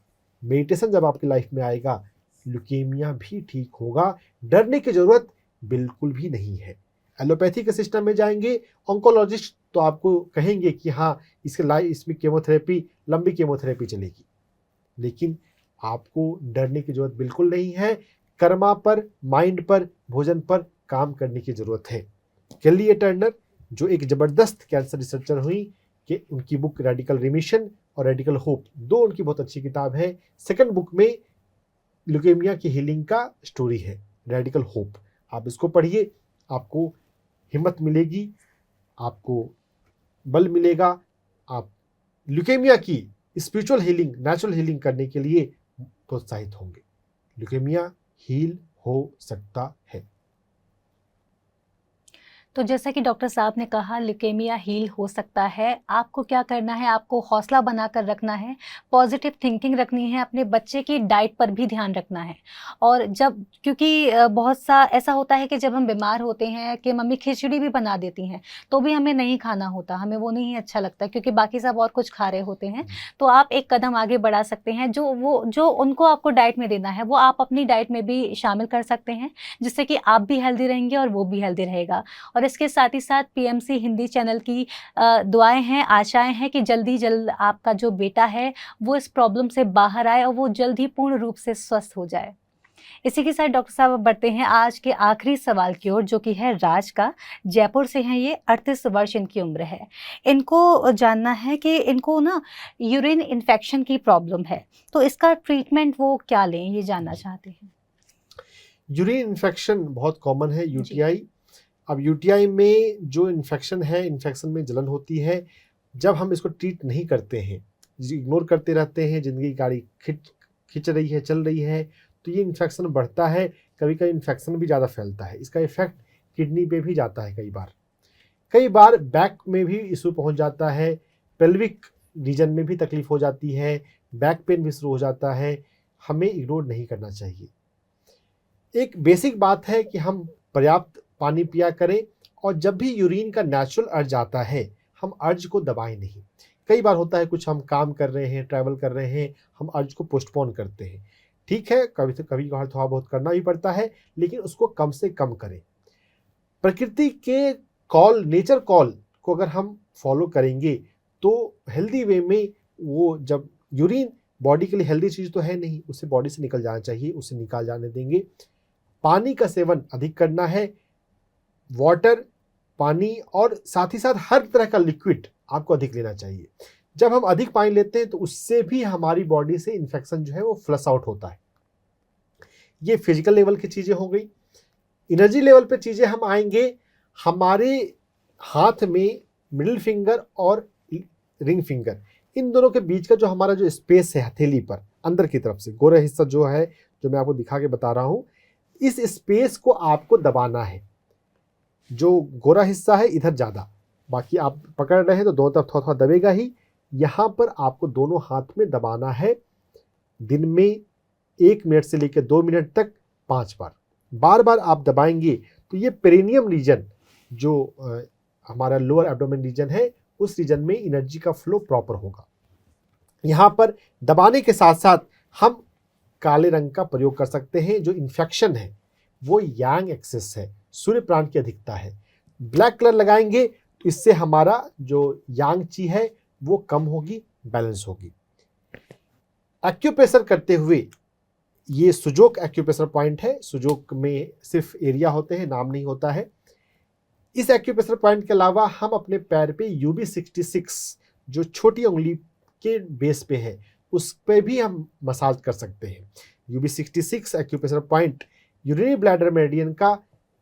Speaker 2: मेडिटेशन जब आपकी लाइफ में आएगा, ल्यूकेमिया भी ठीक होगा। डरने की जरूरत बिल्कुल भी नहीं है। एलोपैथी के सिस्टम में जाएंगे, ऑन्कोलॉजिस्ट तो आपको कहेंगे कि हाँ इसमें केमोथेरेपी, लंबी केमोथेरेपी चलेगी, लेकिन आपको डरने की जरूरत बिल्कुल नहीं है। कर्मा पर, माइंड पर, भोजन पर काम करने की जरूरत है। केली टर्नर जो एक जबरदस्त कैंसर रिसर्चर हुई, कि उनकी बुक रेडिकल रिमिशन और रेडिकल होप, दो उनकी बहुत अच्छी किताब है। सेकंड बुक में ल्यूकेमिया की हीलिंग का स्टोरी है, रेडिकल होप। आप इसको पढ़िए, आपको हिम्मत मिलेगी, आपको बल मिलेगा, आप ल्यूकेमिया की स्पिरिचुअल हीलिंग, नेचुरल हीलिंग करने के लिए प्रोत्साहित होंगे। ल्यूकेमिया हील हो सकता है।
Speaker 1: तो जैसा कि डॉक्टर साहब ने कहा ल्यूकेमिया हील हो सकता है, आपको क्या करना है, आपको हौसला बनाकर रखना है, पॉजिटिव थिंकिंग रखनी है, अपने बच्चे की डाइट पर भी ध्यान रखना है। और जब क्योंकि बहुत सा ऐसा होता है कि जब हम बीमार होते हैं कि मम्मी खिचड़ी भी बना देती हैं, तो भी हमें नहीं खाना होता, हमें वो नहीं अच्छा लगता क्योंकि बाकी सब और कुछ खा रहे होते हैं। तो आप एक कदम आगे बढ़ा सकते हैं, जो उनको आपको डाइट में देना है, वो आप अपनी डाइट में भी शामिल कर सकते हैं, जिससे कि आप भी हेल्दी रहेंगे और वो भी हेल्दी रहेगा। और इसके साथ ही साथ पीएमसी हिंदी चैनल की दुआएं हैं, आशाएं हैं कि जल्दी जल्द आपका जो बेटा है वो इस प्रॉब्लम से बाहर आए और वो जल्द ही पूर्ण रूप से स्वस्थ हो जाए। इसी के साथ डॉक्टर साहब अब बढ़ते हैं आज के आखिरी सवाल की ओर, जो कि है राज का। जयपुर से हैं ये, 38 वर्ष इनकी उम्र है। इनको जानना है कि इनको ना यूरिन इन्फेक्शन की प्रॉब्लम है, तो इसका ट्रीटमेंट वो क्या लें, ये जानना चाहते हैं।
Speaker 2: यूरिन इन्फेक्शन बहुत कॉमन है, यूटीआई। अब यूटीआई में जो इन्फेक्शन है, इन्फेक्शन में जलन होती है। जब हम इसको ट्रीट नहीं करते हैं, इग्नोर करते रहते हैं, जिंदगी की गाड़ी खिंच रही है, चल रही है, तो ये इन्फेक्शन बढ़ता है। कभी कभी इन्फेक्शन भी ज़्यादा फैलता है, इसका इफेक्ट किडनी पे भी जाता है। कई बार बैक में भी इशू पहुंच जाता है, पेल्विक रीजन में भी तकलीफ हो जाती है, बैक पेन भी शुरू हो जाता है। हमें इग्नोर नहीं करना चाहिए। एक बेसिक बात है कि हम पर्याप्त पानी पिया करें, और जब भी यूरिन का नेचुरल अर्ज आता है, हम अर्ज को दबाएं नहीं। कई बार होता है कुछ हम काम कर रहे हैं, ट्रैवल कर रहे हैं, हम अर्ज को पोस्टपोन करते हैं। ठीक है, कभी थोड़ा बहुत करना भी पड़ता है, लेकिन उसको कम से कम करें। प्रकृति के कॉल, नेचर कॉल को अगर हम फॉलो करेंगे तो हेल्दी वे में, वो जब यूरिन बॉडी के लिए हेल्दी चीज़ तो है नहीं, उसे बॉडी से निकल जाना चाहिए, उसे निकाल जाने देंगे। पानी का सेवन अधिक करना है, वाटर, पानी, और साथ ही साथ हर तरह का लिक्विड आपको अधिक लेना चाहिए। जब हम अधिक पानी लेते हैं तो उससे भी हमारी बॉडी से इन्फेक्शन जो है वो फ्लश आउट होता है। ये फिजिकल लेवल की चीज़ें हो गई। एनर्जी लेवल पे चीज़ें हम आएंगे। हमारे हाथ में मिडिल फिंगर और रिंग फिंगर, इन दोनों के बीच का जो हमारा जो स्पेस है हथेली पर अंदर की तरफ से, गोरा हिस्सा जो है, जो मैं आपको दिखा के बता रहा हूँ, इस स्पेस को आपको दबाना है। जो गोरा हिस्सा है इधर ज़्यादा, बाकी आप पकड़ रहे हैं तो दोनों तरफ थोड़ा थोड़ा दबेगा ही। यहाँ पर आपको दोनों हाथ में दबाना है। दिन में 1 मिनट से लेकर 2 मिनट तक 5 बार। बार बार आप दबाएंगे तो ये पेरिनियम रीजन, जो हमारा लोअर एब्डोमेन रीजन है, उस रीजन में एनर्जी का फ्लो प्रॉपर होगा। यहाँ पर दबाने के साथ साथ हम काले रंग का प्रयोग कर सकते हैं। जो इन्फेक्शन है वो यांग एक्सेस है, सूर्य प्राण की अधिकता है। ब्लैक कलर लगाएंगे तो इससे हमारा जो यांग ची है वो कम होगी, बैलेंस होगी। एक्यूप्रेशर करते हुए, ये सुजोक एक्यूप्रेशर पॉइंट है। सुजोक में सिर्फ एरिया होते हैं, नाम नहीं होता है। इस एक्यूप्रेशर पॉइंट के अलावा हम अपने पैर पे UB66, जो छोटी उंगली के बेस पे है, उस पे भी हम मसाज कर सकते हैं। UB66 acupressure point urinary bladder meridian का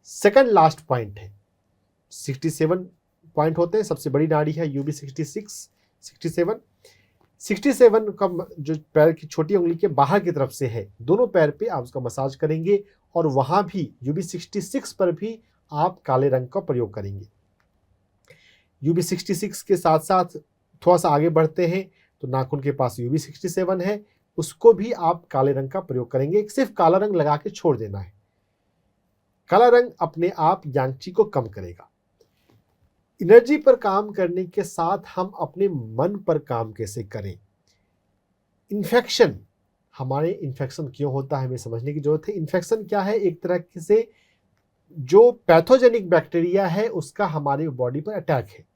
Speaker 2: सेकंड लास्ट पॉइंट है। 67 पॉइंट होते हैं, सबसे बड़ी नाड़ी है UB66, 67 का जो पैर की छोटी उंगली के बाहर की तरफ से है, दोनों पैर पे आप उसका मसाज करेंगे, और वहां भी UB66 पर भी आप काले रंग का प्रयोग करेंगे। UB66 के साथ साथ थोड़ा सा आगे बढ़ते हैं तो नाखून के पास UB67 है, उसको भी आप काले रंग का प्रयोग करेंगे। सिर्फ काला रंग लगा के छोड़ देना है। काला रंग अपने आप यांगची को कम करेगा। एनर्जी पर काम करने के साथ हम अपने मन पर काम कैसे करें। इन्फेक्शन, हमारे इन्फेक्शन क्यों होता है हमें समझने की जरूरत है। इन्फेक्शन क्या है? एक तरह से जो पैथोजेनिक बैक्टीरिया है उसका हमारी बॉडी पर अटैक है।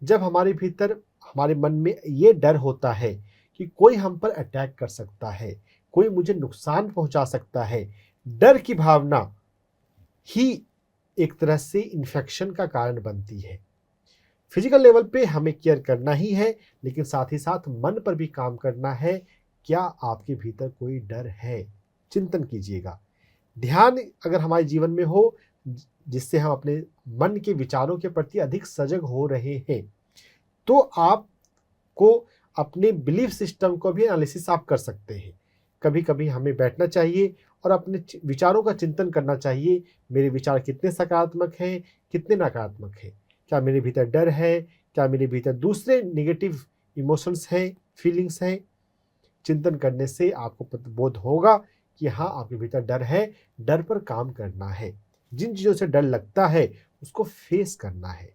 Speaker 2: जब हमारे भीतर, हमारे मन में ये डर होता है कि कोई हम पर अटैक कर सकता है, कोई मुझे नुकसान पहुंचा सकता है, डर की भावना ही एक तरह से इन्फेक्शन का कारण बनती है। फिजिकल लेवल पे हमें केयर करना ही है, लेकिन साथ ही साथ मन पर भी काम करना है। क्या आपके भीतर कोई डर है? चिंतन कीजिएगा। ध्यान अगर हमारे जीवन में हो, जिससे हम अपने मन के विचारों के प्रति अधिक सजग हो रहे हैं, तो आपको अपने बिलीफ सिस्टम को भी एनालिसिस आप कर सकते हैं। कभी कभी हमें बैठना चाहिए और अपने विचारों का चिंतन करना चाहिए। मेरे विचार कितने सकारात्मक हैं, कितने नकारात्मक हैं, क्या मेरे भीतर डर है, क्या मेरे भीतर दूसरे नेगेटिव इमोशंस हैं, फीलिंग्स हैं। चिंतन करने से आपको बोध होगा कि हाँ, आपके भीतर डर है, डर पर काम करना है। जिन चीज़ों से डर लगता है उसको फेस करना है।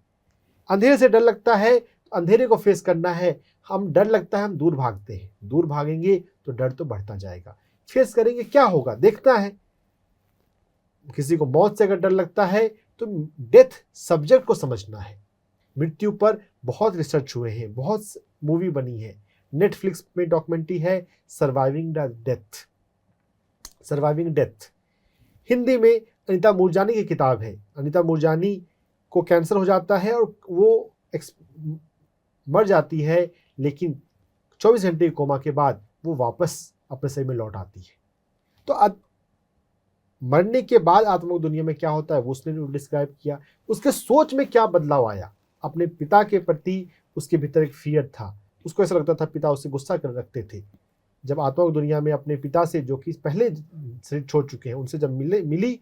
Speaker 2: अंधेरे से डर लगता है तो अंधेरे को फेस करना है। हम डर लगता है, हम दूर भागते हैं, दूर भागेंगे तो डर तो बढ़ता जाएगा। फेस करेंगे, क्या होगा देखना है। किसी को मौत से अगर डर लगता है तो डेथ सब्जेक्ट को समझना है। मृत्यु पर बहुत रिसर्च हुए हैं, बहुत मूवी बनी है, नेटफ्लिक्स में डॉक्यूमेंट्री है surviving the death, surviving death. Hindi में अनीता मूरजानी की किताब है। अनीता मूरजानी को कैंसर हो जाता है और वो मर जाती है, लेकिन 24 घंटे के कोमा के बाद वो वापस अपने शरीर में लौट आती है। तो मरने के बाद आत्मिक दुनिया में क्या होता है वो उसने डिस्क्राइब किया। उसके सोच में क्या बदलाव आया। अपने पिता के प्रति उसके भीतर एक फियर था। उसको ऐसा लगता था पिता उससे गुस्सा कर रखते थे। जब आत्मिक दुनिया में अपने पिता से, जो कि पहले शरीर छोड़ चुके हैं, उनसे जब मिली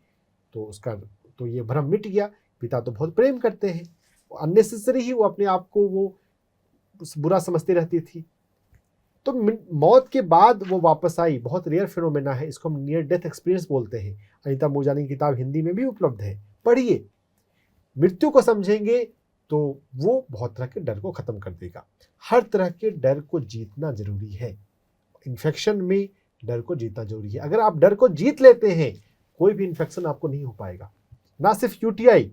Speaker 2: तो ये भ्रम मिट गया। पिता तो बहुत प्रेम करते हैं, अननेसेसरी ही वो अपने आप को वो बुरा समझती रहती थी। तो मौत के बाद वो वापस आई, बहुत रेयर फिनोमेना है, इसको हम नियर डेथ एक्सपीरियंस बोलते हैं। अनीता मूरजानी की किताब हिंदी में भी उपलब्ध है, पढ़िए। मृत्यु को समझेंगे तो वो बहुत तरह के डर को खत्म कर देगा। हर तरह के डर को जीतना जरूरी है। इन्फेक्शन में डर को जीतना जरूरी है। अगर आप डर को जीत लेते हैं, कोई भी इन्फेक्शन आपको नहीं हो पाएगा। ना सिर्फ यूटीआई,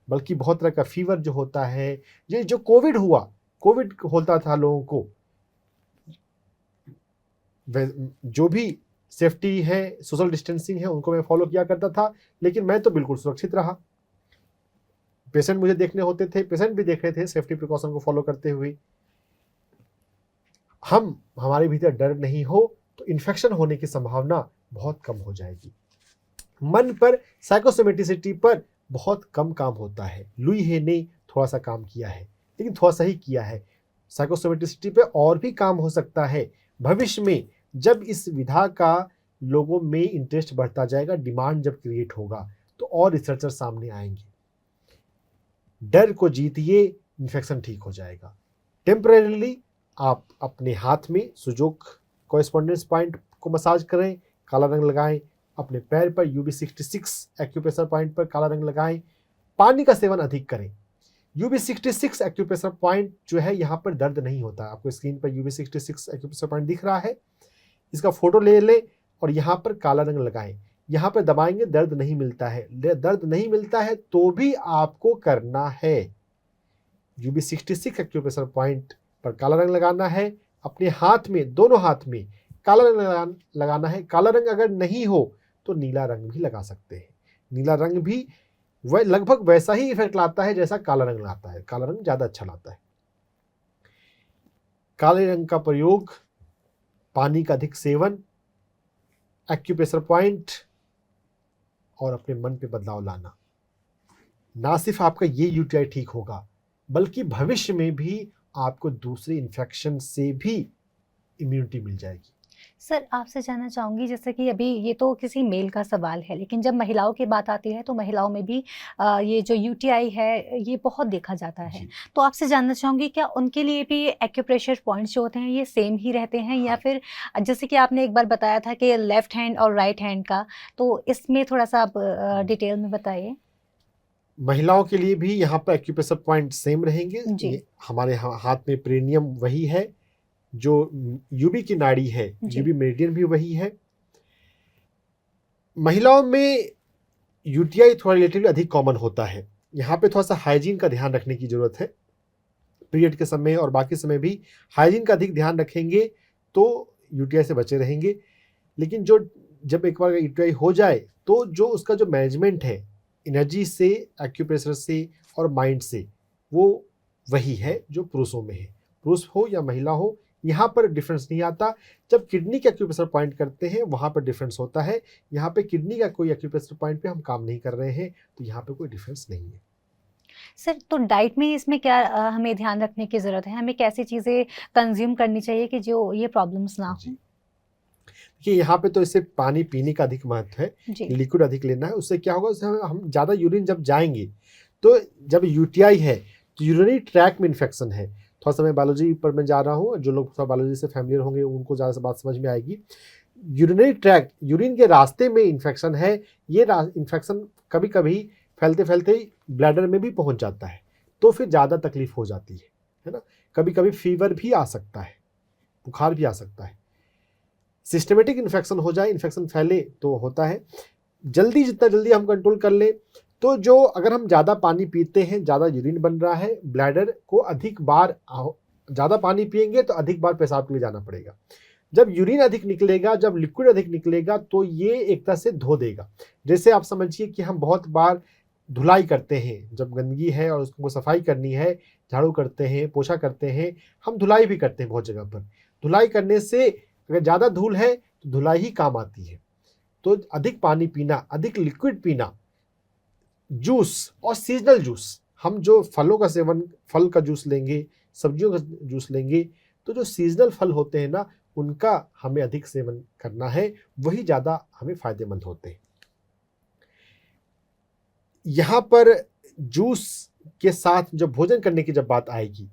Speaker 2: बल्कि बहुत तरह का फीवर जो होता है, ये जो कोविड हुआ, कोविड होता था लोगों को, जो भी सेफ्टी है, सोशल डिस्टेंसिंग है, उनको मैं फॉलो किया करता था, लेकिन मैं तो बिल्कुल सुरक्षित रहा। पेशेंट मुझे देखने होते थे, पेशेंट भी देख रहे थे सेफ्टी प्रिकॉशन को फॉलो करते हुए। हमारे भीतर डर नहीं हो तो इन्फेक्शन होने की संभावना बहुत कम हो जाएगी। मन पर, साइकोसोमेटिसिटी पर बहुत कम काम होता है। लुई हे ने थोड़ा सा काम किया है, लेकिन थोड़ा सा ही किया है। साइकोसोमेटिसिटी पे और भी काम हो सकता है। भविष्य में जब इस विधा का लोगों में इंटरेस्ट बढ़ता जाएगा, डिमांड जब क्रिएट होगा, तो और रिसर्चर सामने आएंगे। डर को जीतिए, इन्फेक्शन ठीक हो जाएगा। टेम्परेरीली आप अपने हाथ में सुजोक कॉरेस्पॉन्डेंस पॉइंट को मसाज करें, काला रंग लगाएं। अपने पैर पर UB66 एक्यूप्रेशर पॉइंट पर काला रंग लगाएं। पानी का सेवन अधिक करें। UB66 एक्यूप्रेशर पॉइंट जो है, यहाँ पर दर्द नहीं होता। आपको स्क्रीन पर UB66 एक्यूप्रेशर पॉइंट दिख रहा है, इसका फोटो ले लें और यहाँ पर काला रंग लगाएं। यहाँ पर दबाएंगे, दर्द नहीं मिलता है। दर्द नहीं मिलता है तो भी आपको करना है। UB66 एक्यूप्रेशर पॉइंट पर काला रंग लगाना है। अपने हाथ में, दोनों हाथ में काला रंग लगाना है। काला रंग अगर नहीं हो तो नीला रंग भी लगा सकते हैं। नीला रंग भी वह लगभग वैसा ही इफेक्ट लाता है जैसा काला रंग लाता है। काला रंग ज्यादा अच्छा लाता है। काले रंग का प्रयोग, पानी का अधिक सेवन, एक्यूप्रेशर पॉइंट और अपने मन पे बदलाव लाना, ना सिर्फ आपका ये यूटीआई ठीक होगा, बल्कि भविष्य में भी आपको दूसरे इन्फेक्शन से भी इम्यूनिटी मिल जाएगी।
Speaker 1: सर, आपसे जानना चाहूँगी, जैसे कि अभी ये तो किसी मेल का सवाल है, लेकिन जब महिलाओं की बात आती है तो महिलाओं में भी ये जो यूटीआई है ये बहुत देखा जाता है। तो आपसे जानना चाहूँगी, क्या उनके लिए भी एक्यूप्रेशर पॉइंट्स जो होते हैं ये सेम ही रहते हैं, या फिर जैसे कि आपने एक बार बताया था कि लेफ्ट हैंड और राइट हैंड का, तो इसमें थोड़ा सा आप डिटेल में बताइए।
Speaker 2: महिलाओं के लिए भी यहाँ पर एक्यूप्रेशर पॉइंट सेम रहेंगे। हमारे हाथ में पेरिनियम वही है, जो यूबी की नाड़ी है, यूबी मेरिडियन भी वही है। महिलाओं में यूटीआई थोड़ा रिलेटिवली अधिक कॉमन होता है। यहाँ पे थोड़ा सा हाइजीन का ध्यान रखने की जरूरत है। पीरियड के समय और बाकी समय भी हाइजीन का अधिक ध्यान रखेंगे तो यूटीआई से बचे रहेंगे। लेकिन जब एक बार यूटीआई हो जाए तो जो उसका जो मैनेजमेंट है एनर्जी से, एक्यूप्रेशर से और माइंड से, वो वही है जो पुरुषों में है। पुरुष हो या महिला हो, यहाँ पर डिफरेंस नहीं आता। जब किडनी के एक्यूप्रेशर पॉइंट करते हैं वहाँ पर डिफरेंस होता है। यहाँ पे किडनी का कोई एक्यूप्रेशर पॉइंट पे हम काम नहीं कर रहे हैं, तो यहाँ पे कोई डिफरेंस नहीं है।
Speaker 1: सर, तो डाइट में इसमें क्या हमें ध्यान रखने की ज़रूरत है? हमें कैसी चीज़ें कंज्यूम करनी चाहिए कि जो ये प्रॉब्लम्स ना हो?
Speaker 2: कि यहाँ पे तो इससे पानी पीने का अधिक महत्व है,
Speaker 1: जी।
Speaker 2: लिक्विड अधिक लेना है। उससे क्या होगा, उससे हम ज़्यादा यूरिन जब जाएंगे तो जब यूटीआई है तो यूरिनरी ट्रैक में इन्फेक्शन है। थोड़ा सा मैं बायोलॉजी पर मैं जा रहा हूँ, जो लोग थोड़ा बायोलॉजी से फैमिलियर होंगे उनको ज़्यादा बात समझ में आएगी। यूरिनरी ट्रैक, यूरिन के रास्ते में इन्फेक्शन है। ये इन्फेक्शन कभी कभी फैलते फैलते ब्लैडर में भी पहुँच जाता है, तो फिर ज़्यादा तकलीफ हो जाती है ना। कभी कभी फीवर भी आ सकता है, बुखार भी आ सकता है। सिस्टमेटिक इन्फेक्शन हो जाए, इन्फेक्शन फैले तो होता है। जितना जल्दी हम कंट्रोल कर ले तो जो, अगर हम ज़्यादा पानी पीते हैं, ज़्यादा यूरिन बन रहा है, ब्लैडर को अधिक बार, ज़्यादा पानी पिएंगे तो अधिक बार पेशाब के लिए जाना पड़ेगा। जब यूरिन अधिक निकलेगा, जब लिक्विड अधिक निकलेगा तो ये एक तरह से धो देगा। जैसे आप समझिए कि हम बहुत बार धुलाई करते हैं, जब गंदगी है और उसको सफाई करनी है, झाड़ू करते हैं, पोछा करते हैं, हम धुलाई भी करते हैं बहुत जगह पर। धुलाई करने से अगर ज़्यादा धूल है तो धुलाई ही काम आती है। तो अधिक पानी पीना, अधिक लिक्विड पीना, जूस और सीजनल जूस, हम जो फलों का सेवन, फल का जूस लेंगे, सब्जियों का जूस लेंगे, तो जो सीजनल फल होते हैं ना, उनका हमें अधिक सेवन करना है, वही ज़्यादा हमें फायदेमंद होते हैं। यहाँ पर जूस के साथ जब भोजन करने की जब बात आएगी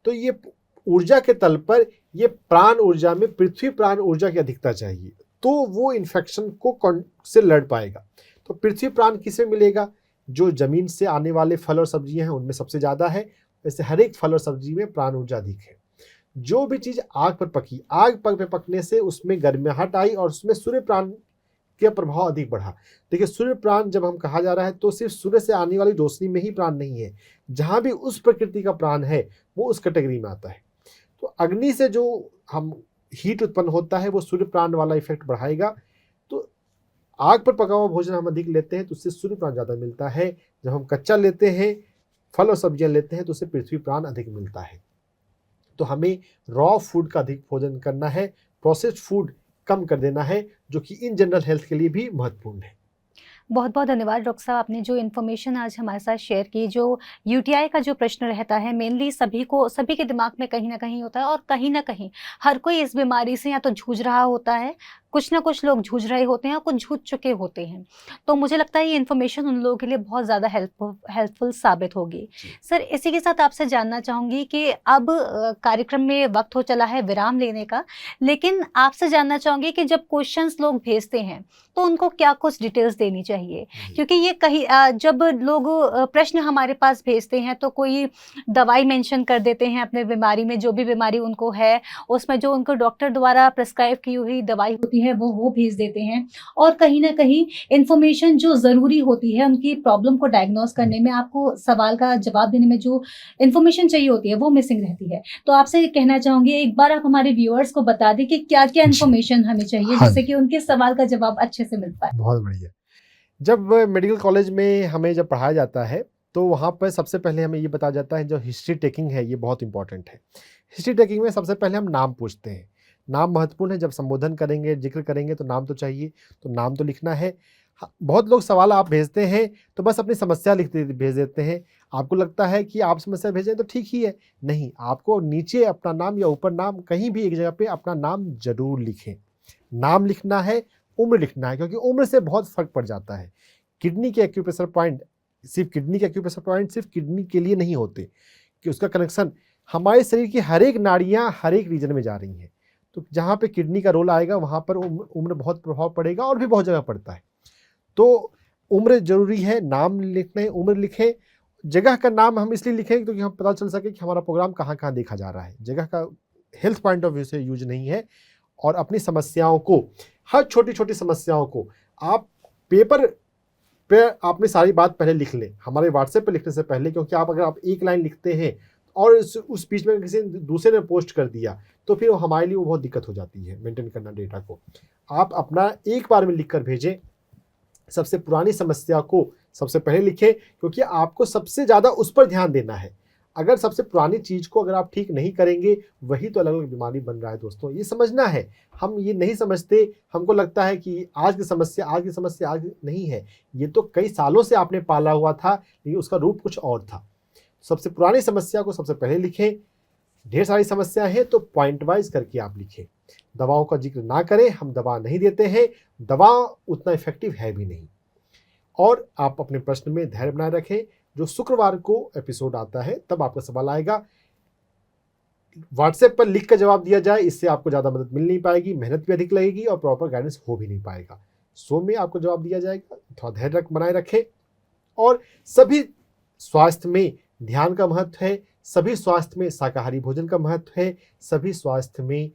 Speaker 2: तो ये ऊर्जा के तल पर, ये प्राण ऊर्जा में पृथ्वी प्राण ऊर्जा की अधिकता चाहिए, तो वो इन्फेक्शन को से लड़ पाएगा। तो पृथ्वी प्राण किसे मिलेगा? जो जमीन से आने वाले फल और सब्जियां हैं उनमें सबसे ज़्यादा है। वैसे हर एक फल और सब्जी में प्राण ऊर्जा अधिक है। जो भी चीज़ आग पर पकी, आग पर पकने से उसमें गर्माहट आई और उसमें सूर्य प्राण का प्रभाव अधिक बढ़ा। देखिए, सूर्य प्राण जब हम कहा जा रहा है तो सिर्फ सूर्य से आने वाली रोशनी में ही प्राण नहीं है, जहाँ भी उस प्रकृति का प्राण है वो उस कैटेगरी में आता है। तो अग्नि से जो हम हीट उत्पन्न होता है वो सूर्य प्राण वाला इफेक्ट बढ़ाएगा। तो आग पर पका हुआ भोजन हम अधिक लेते हैं तो उससे सूर्य प्राण ज़्यादा मिलता है। जब हम कच्चा लेते हैं, फल और सब्जियां लेते हैं, तो उससे पृथ्वी प्राण अधिक मिलता है। तो हमें रॉ फूड का अधिक भोजन करना है, प्रोसेस्ड फूड कम कर देना है, जो कि इन जनरल हेल्थ के लिए भी महत्वपूर्ण है।
Speaker 1: बहुत बहुत धन्यवाद डॉक्टर साहब, आपने जो इन्फॉर्मेशन आज हमारे साथ शेयर की। जो यूटीआई का जो प्रश्न रहता है, मेनली सभी के दिमाग में कहीं ना कहीं होता है, और कहीं ना कहीं हर कोई इस बीमारी से या तो जूझ रहा होता है, कुछ ना कुछ लोग जूझ रहे होते हैं और कुछ जूझ चुके होते हैं। तो मुझे लगता है ये इन्फॉर्मेशन उन लोगों के लिए बहुत ज़्यादा हेल्पफुल साबित होगी। सर, इसी के साथ आपसे जानना चाहूँगी कि अब कार्यक्रम में वक्त हो चला है विराम लेने का, लेकिन आपसे जानना चाहूँगी कि जब क्वेश्चंस लोग भेजते हैं तो उनको क्या कुछ डिटेल्स देनी चाहिए, क्योंकि ये कहीं जब लोग प्रश्न हमारे पास भेजते हैं तो कोई दवाई मेंशन कर देते हैं अपने बीमारी में, जो भी बीमारी उनको है उसमें जो उनको डॉक्टर द्वारा प्रिस्क्राइब की हुई दवाई होती है वो भेज देते हैं, और कहीं ना कहीं इन्फॉर्मेशन जो ज़रूरी होती है उनकी प्रॉब्लम को डायग्नोस करने में, आपको सवाल का जवाब देने में जो इन्फॉर्मेशन चाहिए होती है वो मिसिंग रहती है। तो आपसे कहना चाहूँगी, एक बार आप हमारे व्यूअर्स को बता दें कि क्या क्या इन्फॉर्मेशन हमें चाहिए जिससे कि उनके सवाल का जवाब अच्छे से मिल पाए।
Speaker 2: बहुत बढ़िया। जब मेडिकल कॉलेज में हमें जब पढ़ाया जाता है तो वहाँ पर सबसे पहले हमें ये बताया जाता है, जो हिस्ट्री टेकिंग है ये बहुत इंपॉर्टेंट है। हिस्ट्री टेकिंग में सबसे पहले हम नाम पूछते हैं। नाम महत्वपूर्ण है, जब संबोधन करेंगे, जिक्र करेंगे तो नाम तो चाहिए, तो नाम तो लिखना है। बहुत लोग सवाल आप भेजते हैं तो बस अपनी समस्या भेज देते हैं। आपको लगता है कि आप समस्या भेजें तो ठीक ही है, नहीं, आपको नीचे अपना नाम या ऊपर नाम, कहीं भी एक जगह पे अपना नाम जरूर लिखें। नाम लिखना है, उम्र लिखना है, क्योंकि उम्र से बहुत फर्क पड़ जाता है। किडनी के एक्यूप्रेशर पॉइंट सिर्फ किडनी के लिए नहीं होते, कि उसका कनेक्शन हमारे शरीर की हर एक नाड़ियाँ हर एक रीजन में जा रही हैं। तो जहाँ पे किडनी का रोल आएगा वहाँ पर उम्र बहुत प्रभाव पड़ेगा, और भी बहुत जगह पड़ता है। तो उम्र जरूरी है, नाम लिखने, उम्र लिखें। जगह का नाम हम इसलिए लिखें क्योंकि हम पता चल सके कि हमारा प्रोग्राम कहाँ कहाँ देखा जा रहा है। जगह का हेल्थ पॉइंट ऑफ व्यू से यूज नहीं है। और अपनी समस्याओं को, हर छोटी छोटी समस्याओं को आप पेपर पे अपनी सारी बात पहले लिख लें, हमारे व्हाट्सएप पे लिखने से पहले। क्योंकि अगर आप एक लाइन लिखते हैं और उस बीच में किसी दूसरे ने पोस्ट कर दिया तो फिर हमारे लिए वो बहुत दिक्कत हो जाती है मेंटेन करना डेटा को। आप अपना एक बार में लिख कर भेजें। सबसे पुरानी समस्या को सबसे पहले लिखें, क्योंकि आपको सबसे ज़्यादा उस पर ध्यान देना है। अगर सबसे पुरानी चीज़ को अगर आप ठीक नहीं करेंगे, वही तो अलग अलग बीमारी बन रहा है। दोस्तों, ये समझना है। हम ये नहीं समझते, हमको लगता है कि आज की समस्या आज नहीं है। ये तो कई सालों से आपने पाला हुआ था, लेकिन उसका रूप कुछ और था। सबसे पुरानी समस्या को सबसे पहले लिखें, ढेर सारी समस्या है तो पॉइंट वाइज करके आप लिखें। दवाओं का जिक्र ना करें, हम दवा नहीं देते हैं, दवा उतना इफेक्टिव है भी नहीं। और आप अपने प्रश्न में धैर्य बनाए रखें। जो शुक्रवार को एपिसोड आता है तब आपका सवाल आएगा, व्हाट्सएप पर लिख कर जवाब दिया जाए, इससे आपको ज़्यादा मदद मिल नहीं पाएगी, मेहनत भी अधिक लगेगी और प्रॉपर गाइडेंस हो भी नहीं पाएगा। शो में आपको जवाब दिया जाएगा, थोड़ा धैर्य बनाए रखें। और सभी स्वास्थ्य में ध्यान का महत्व है, सभी स्वास्थ्य में शाकाहारी भोजन का महत्व है, सभी स्वास्थ्य में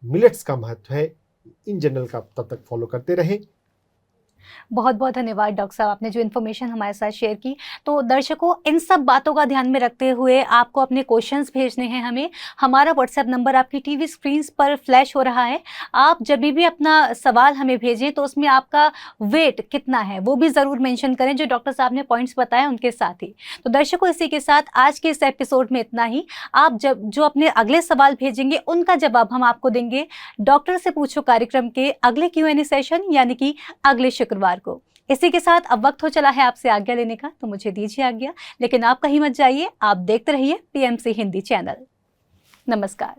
Speaker 2: मिलेट्स का महत्व है। इन जनरल का तब तक फॉलो करते रहें।
Speaker 1: बहुत बहुत धन्यवाद डॉक्टर साहब, आपने जो इन्फॉर्मेशन हमारे साथ शेयर की। तो दर्शकों, इन सब बातों का ध्यान में रखते हुए आपको अपने क्वेश्चंस भेजने हैं हमें। हमारा व्हाट्सएप नंबर आपकी टीवी स्क्रीन पर फ्लैश हो रहा है। आप जब भी अपना सवाल हमें भेजें तो उसमें आपका वेट कितना है वो भी ज़रूर मेंशन करें, जो डॉक्टर साहब ने पॉइंट्स बताए उनके साथ ही। तो दर्शकों, इसी के साथ आज के इस एपिसोड में इतना ही। आप जो अपने अगले सवाल भेजेंगे उनका जवाब हम आपको देंगे डॉक्टर से पूछो कार्यक्रम के अगले Q&A सेशन, यानी कि अगले शुक्रवार को। इसी के साथ अब वक्त हो चला है आपसे आज्ञा लेने का, तो मुझे दीजिए आज्ञा। लेकिन आप कहीं मत जाइए, आप देखते रहिए PMC हिंदी चैनल। नमस्कार।